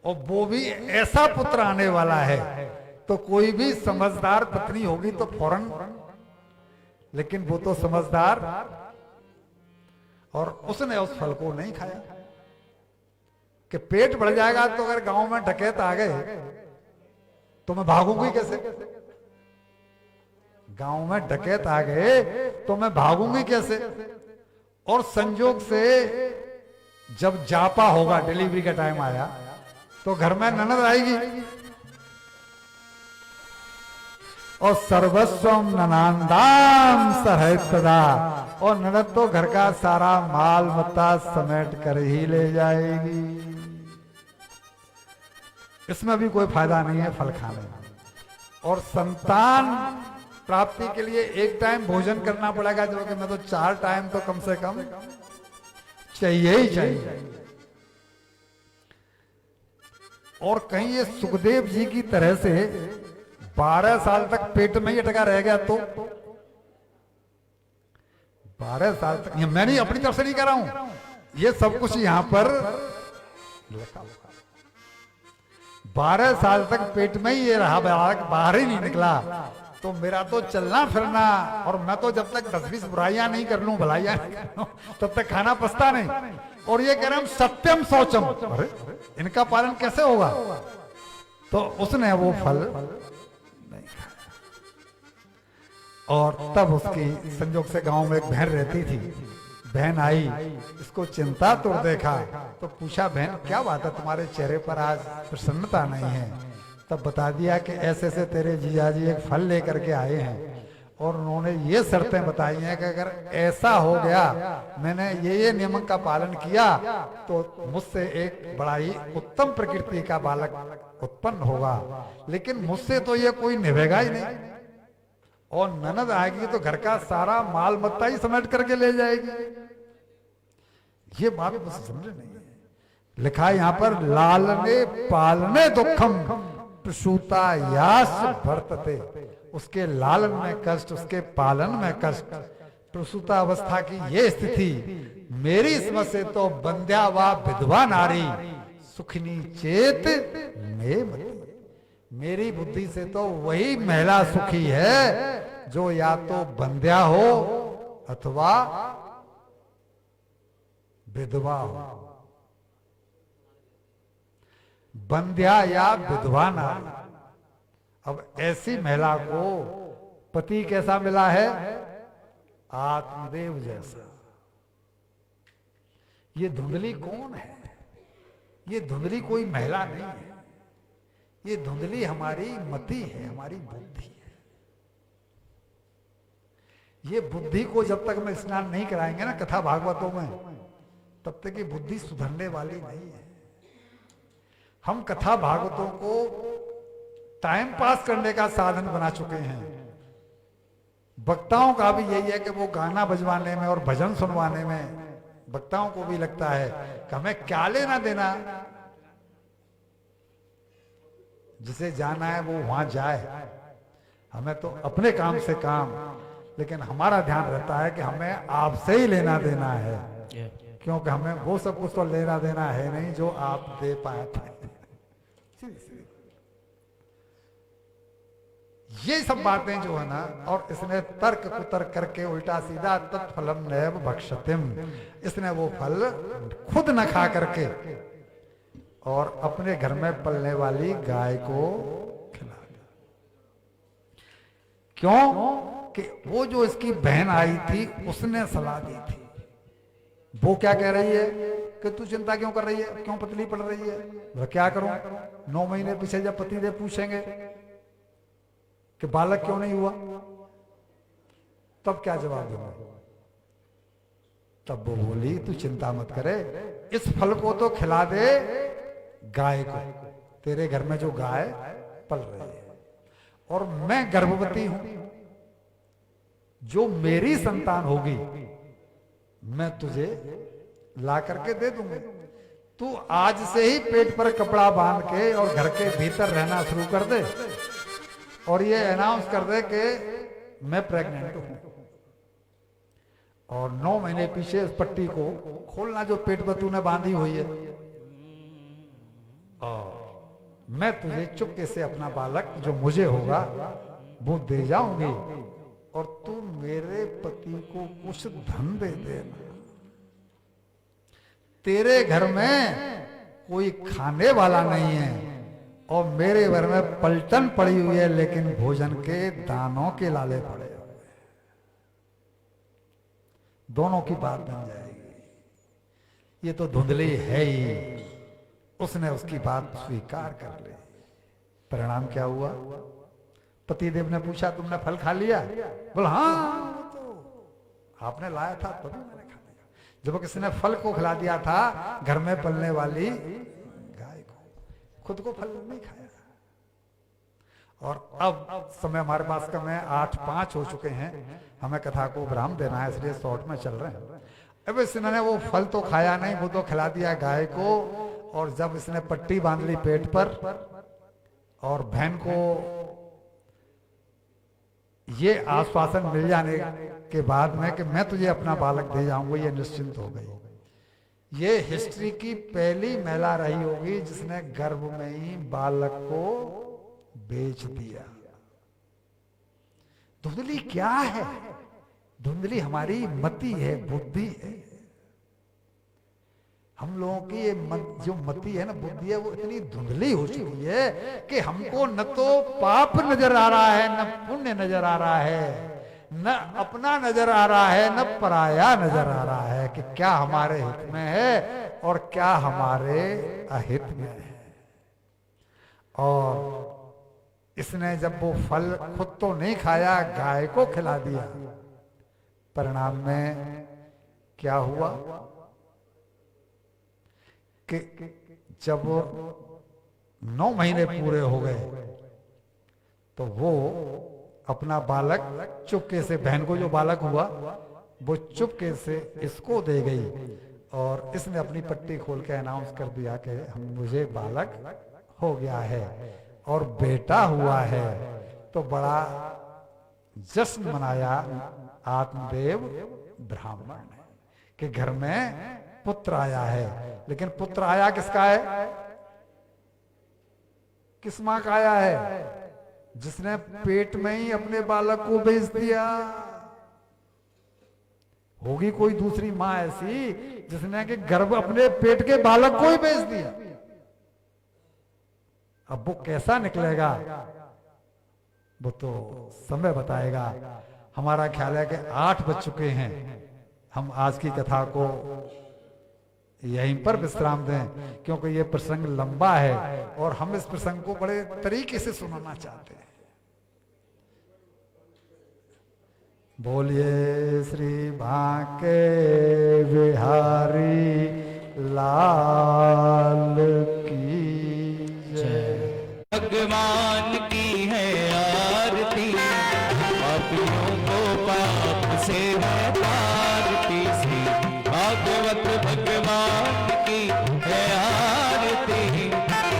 और वो भी ऐसा पुत्र आने वाला है, तो कोई भी समझदार पत्नी होगी तो फौरन, लेकिन वो तो समझदार, और उसने उस फल को नहीं खाया कि पेट बढ़ जाएगा तो अगर गांव में डकैत आ गए तो मैं भागूंगी कैसे? गांव में डकैत आ गए तो मैं भागूंगी कैसे? और संजोग से जब जापा होगा, डिलीवरी का टाइम आया, तो घर में ननद आएगी, और सर्वस्वम ननांदाम सहैतदा, और ननद तो घर का सारा माल मत्ता समेट कर ही ले जाएगी। इसमें भी कोई फायदा नहीं है फल खाने में। और संतान प्राप्ति के लिए एक टाइम भोजन करना पड़ेगा, जो कि मैं तो 4 टाइम तो कम से कम चाहिए ही चाहिए। और कहीं ये सुखदेव जी की तरह से 12 साल तक पेट में ही अटका रह गया तो 12 साल तक, ये मैं नहीं अपनी तरफ से नहीं कह रहा हूं, ये सब कुछ यहां पर लिखा हुआ। 12 साल तक पेट में ही ये रहा, बाहर ही नहीं निकला, तो मेरा तो चलना फिरना, और मैं तो जब तक 10-20 बुराइयां नहीं कर लूं, भलाइयां नहीं कर लूं, तब तक खाना पचता नहीं। और ये कह रहे हम सत्यम शौचम, अरे इनका पालन कैसे होगा? तो उसने वो फल नहीं खाया। और तब उसकी संजोग से गांव में एक बहन रहती थी, बहन आई, इसको चिंता तो देखा, तो पूछा बहन क्या बात है, तुम्हारे चेहरे पर आज प्रसन्नता नहीं है? तब बता दिया कि ऐसे से तेरे जीजाजी एक फल लेकर के आए हैं, और उन्होंने ये शर्तें बताई हैं कि अगर ऐसा हो गया, मैंने ये नियम का पालन किया, तो मुझसे एक बड़ा ही उत्तम प्रकृति का बालक उत्पन्न होगा, लेकिन मुझसे तो ये कोई निभेगा ही नहीं। और ननद आएगी तो घर का सारा माल मत्ता ही समेट करके ले जाएगी। ये बात मुझे समझ नहीं है। लिखा है यहां पर, लालने पालने दुखम प्रसूता यास वर्तते। उसके लालन में कष्ट, उसके पालन में कष्ट, प्रसूता अवस्था की ये स्थिति। मेरी समझ से तो बंध्या व विधवा नारी सुखनी चेत में मति। मेरी बुद्धि से तो वही महिला सुखी है जो या तो बंध्या हो अथवा विधवा हो। बंध्या या विधवा नारी। अब ऐसी महिला को पति कैसा मिला है? आत्मदेव जैसा। ये धुंधली कौन है? ये धुंधली कोई महिला नहीं है, ये धुंधली हमारी मति है, हमारी बुद्धि है। ये बुद्धि को जब तक हम स्नान नहीं कराएंगे ना कथा भागवतों में, तब तक ये बुद्धि सुधरने वाली नहीं है। हम कथा भागवतों को टाइम पास करने का साधन बना चुके हैं। वक्ताओं का भी यही है कि वो गाना बजवाने में और भजन सुनवाने में वक्ताओं को भी लगता है कि हमें क्या लेना देना, जिसे जाना है वो वहां जाए, हमें तो अपने काम से काम। लेकिन हमारा ध्यान रहता है कि हमें आपसे ही लेना देना है, क्योंकि हमें वो सब कुछ तो लेना देना है नहीं जो आप दे पाए थे। ये सब बातें जो है ना, और इसने तर्क कुतर्क करके उल्टा सीधा तत्फलम नैव भक्षतिम, इसने वो फल खुद न खा करके और अपने घर में पलने वाली गाय को खिला दिया। क्यों कि वो जो इसकी बहन आई थी उसने सलाह दी थी। वो क्या कह रही है कि तू चिंता क्यों कर रही है, क्यों पतली पड़ रही है? मैं क्या करूं? 9 महीने पीछे जब पतिदेव पूछेंगे कि बालक क्यों नहीं हुआ, तब क्या जवाब दूंगा? तब वो बोली तू चिंता मत करे, इस फल को तो खिला दे गाय को, तेरे घर में जो गाय पल रही है, और मैं गर्भवती हूं, जो मेरी संतान होगी मैं तुझे ला करके दे दूंगी। तू आज से ही पेट पर कपड़ा बांध के और घर के भीतर रहना शुरू कर दे और ये अनाउंस कर दे कि मैं प्रेग्नेंट हूं। और 9 महीने पीछे इस पट्टी को खोलना जो पेट पर तूने बांधी हुई है, और मैं तुझे चुपके से अपना बालक जो मुझे होगा वो दे जाऊंगी, और तू मेरे पति को कुछ धन दे देना। तेरे घर में कोई खाने वाला नहीं है और मेरे घर में पलटन पड़ी हुई है, लेकिन भोजन के दानों के लाले पड़े हुए हैं। दोनों की बात बन जाएगी। ये तो धुंधली है ही, उसने उसकी बात स्वीकार कर ली। परिणाम क्या हुआ? पतिदेव ने पूछा तुमने फल खा लिया? बोला हाँ, तो आपने लाया था तभी मैंने खा लिया। जब किसी ने फल को खिला दिया था घर में पलने वाली गाय को, खुद को फल नहीं खाया। और अब समय हमारे पास कम है, 8:05 हो चुके हैं, हमें कथा को विराम देना है, इसलिए शॉर्ट में चल रहे हैं। अब इसने वो फल तो खाया नहीं, वो तो खिला दिया गाय को। और जब इसने पट्टी बांध ली पेट पर और बहन को ये आश्वासन मिल जाने के बाद में कि मैं तुझे अपना बालक दे जाऊंगा, ये निश्चिंत हो गई। ये हिस्ट्री की पहली महिला रही होगी जिसने गर्भ में ही बालक को बेच दिया। धुंधली क्या है? धुंधली हमारी मति है, बुद्धि है। हम लोगों की ये जो मति है ना, बुद्धि है, वो इतनी धुंधली हो चुकी है कि हमको न तो पाप नजर आ रहा है, न पुण्य नजर आ रहा है, न अपना नजर आ रहा है, न पराया नजर आ रहा है कि क्या हमारे हित में है और क्या हमारे अहित में है। और इसने जब वो फल खुद तो नहीं खाया, गाय को खिला दिया। परिणाम में क्या हुआ कि जब 9 महीने पूरे हो गए तो वो अपना बालक चुपके से, बहन को जो बालक हुआ वो चुपके से इसको दे गई और इसने अपनी पट्टी खोल के अनाउंस कर दिया कि मुझे बालक हो गया है और बेटा हुआ है। तो बड़ा जश्न मनाया आत्मदेव ब्राह्मण ने कि घर में पुत्र आया है। लेकिन पुत्र आया किसका है? किस मां का आया है? जिसने पेट में ही अपने बालक को बेच दिया। होगी कोई दूसरी मां ऐसी जिसने कि गर्भ अपने पेट के बालक को ही बेच दिया। अब वो कैसा निकलेगा वो तो समय बताएगा। हमारा ख्याल है कि 8 बज चुके हैं। हम आज की कथा को यहीं पर विश्राम दें क्योंकि ये प्रसंग लंबा है और हम इस प्रसंग को बड़े तरीके से सुनाना चाहते हैं। बोलिए श्री बांके बिहारी लाल की जय। भगवान की है आरती, पापियों को पाप से है तारती। श्री भागवत भगवान की है आरती,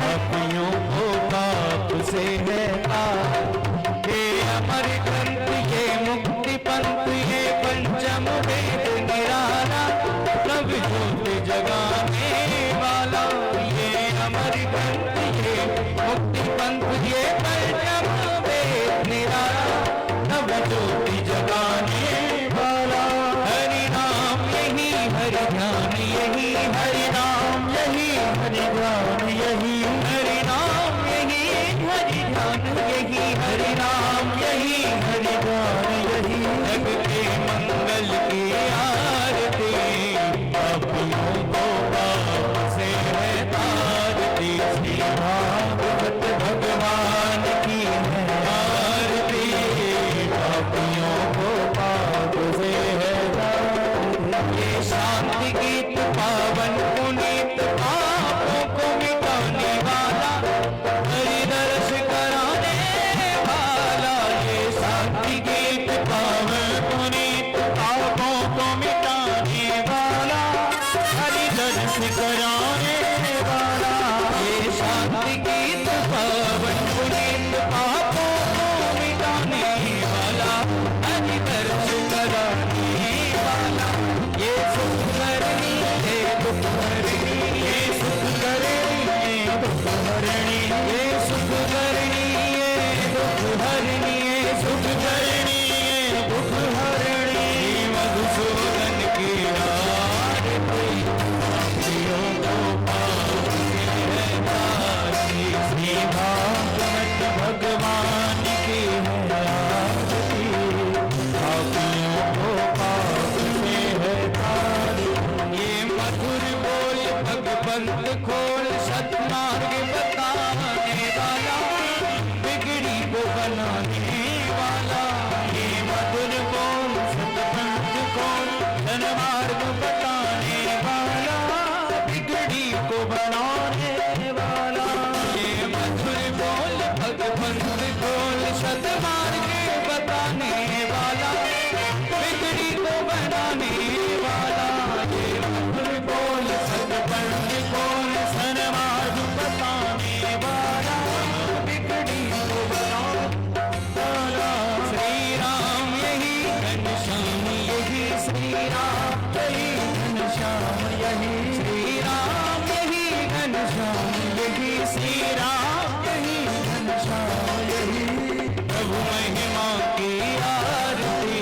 पापियों को पाप से है तारती। ये अमर ग्रंथ, ये मुक्ति पंथ, ये पंचम वेद निराला, नव ज्योति जगाने वाला। ये अमर ग्रंथ, ये मुक्ति पंथ, ये पंचम वेद निराला, नव ज्योति जगाने वाला। हरि नाम यही हरि ध्यान यही, हरि नाम यही हरि ध्यान यही, हरि नाम यही हरि ध्यान यही, हरि नाम यही हरि ध्यान यही। जग के मंगल की आरती, पापियों को पाप से है तारती। श्री भागवत भगवान की है आरती, पापियों को पाप से है तारती। ये शांति गीत पावन पुनीत, पापों को मिटाने वाला, हरि दर्श कराने वाला। ये शांति गीत पावन पुनीत, पापों को मिटाने वाला, हरि दर्श कराने वाला। ये शांति गीत पावन पुनीत, पापों को मिटाने वाला, हरि दर्श कराने वाला। ये सुख करनी है दुख हरणी, ये सुख करनी है दुख हरणी, ये सुख करनी है दुख हरणी, ये सुख करनी है दुख हरणी। मधुसूदन की आरती, पापियों को पाप से है तारती। श्री भागवत भगवान की है आरती, पापियों को पाप से है तारती। ये मधुर बोल भगवंत खोल, सत्मार्ग बताने वाला, बिगड़ी को बनाने वाला। ये मधुर बोल सत्पंथ खोल, सन्मार्ग बताने वाला, बिगड़ी को बनाने वाला। ये मधुर बोल भगवंत खोल, सत्मार्ग बताने वाला, बिगड़ी को बनाने वाला। ये मधुर बोल सत्पंथ खोल, सन्मार्ग बताने वाला, बिगड़ी को बनाने वाला। श्री राम यही घनश्याम यही, श्री राम यही घनश्याम यही, श्री राम यही घनश्याम यही, श्री राम यही घनश्याम यही। प्रभु महिमा की आरती,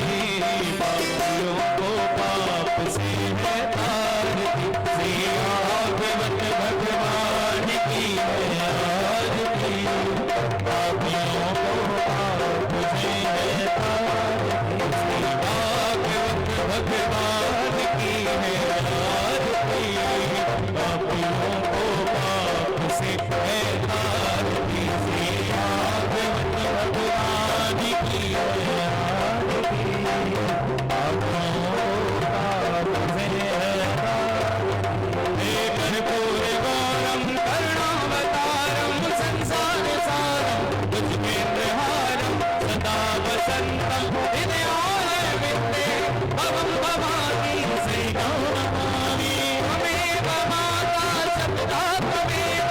पापियों को पाप से है तारती। श्री भागवत भगवान की है आरती, पापियों को पाप से है तारती। श्री भागवत भगवान की है आरती, पापियों को पाप से है तारती। श्री भागवत भगवान की है आरती, पापियों को पाप से है तारती। हे कर्पूर गौरम करुणावतारम, संसार सारम भुजगेन्द्र वसन्तं हृदयाय विद्ये भवं भवानी श्रीगं नमामि त्वमेव माता सतता त्वमेव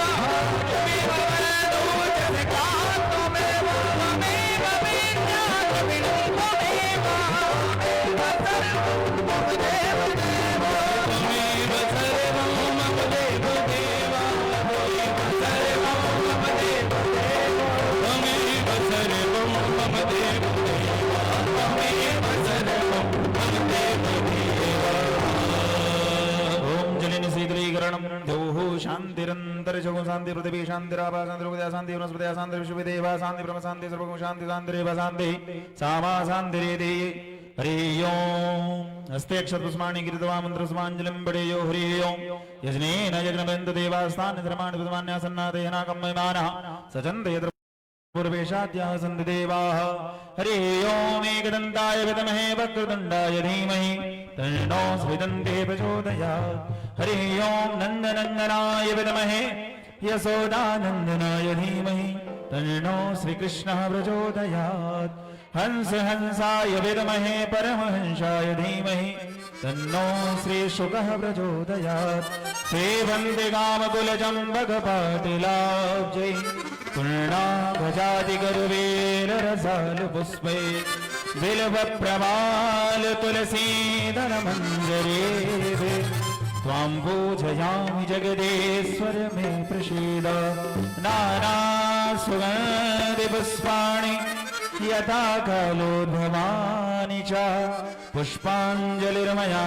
त्वमेव वरदो जनका त्वमेव त्वमेव विद्या द्रविणं त्वमेव त्वमेव सर्वं मम देव देवा त्वमेव सर्वं मम देव देवा त्वमेव सर्वं मम देव देवा ओम जलिन शीतलीकरणं द्यौः शान्तिरन्तरिक्षं शान्ति पृथिवी शान्तिरापः शान्तिरुपदया शान्ति वनस्पतयः शान्ति विश्वदेवा शान्ति ब्रह्म शान्ति सर्वगुण शान्ति शान्तिरेव शान्ति सामा शान्तिरेति हरि ओम हस्ते अक्षर पुष्पाणि गिरित्वा मंत्रस्माञ्जलिं पठेयो हरि ओम यजनेन यज्ञवन्त देवास्तान् धर्माणि पुष्पाण्यासन्नादेना कम्मयमानः सचन्ते पूर्वेशाद्याः सन्ति देवाः हरि ओम एकदन्ताय विद्महे वक्रतुण्डाय धीमहि तन्नो श्रीदन्ते प्रचोदयात् हरि ओम नन्दनन्दनाय विद्महे यशोदानन्दनाय धीमहि तन्नो श्रीकृष्णः प्रचोदयात् हंस हंसाय विद्महे परमहंसाय धीमहि तन्नो श्रीशुकः प्रचोदयात् सेवन्ति कामकुलचम्बकपाटिलाब्जै पूर्णाभजादिगरुवेररसालपुष्पै बिल्वप्रमाल तुलसीदलमञ्जरे त्वां पूजयामि जगदेश्वर मे प्रसीद नानासुगन्धिपुष्पाणि यथा कालोद्भवानि च पुष्पाञ्जलिर्मया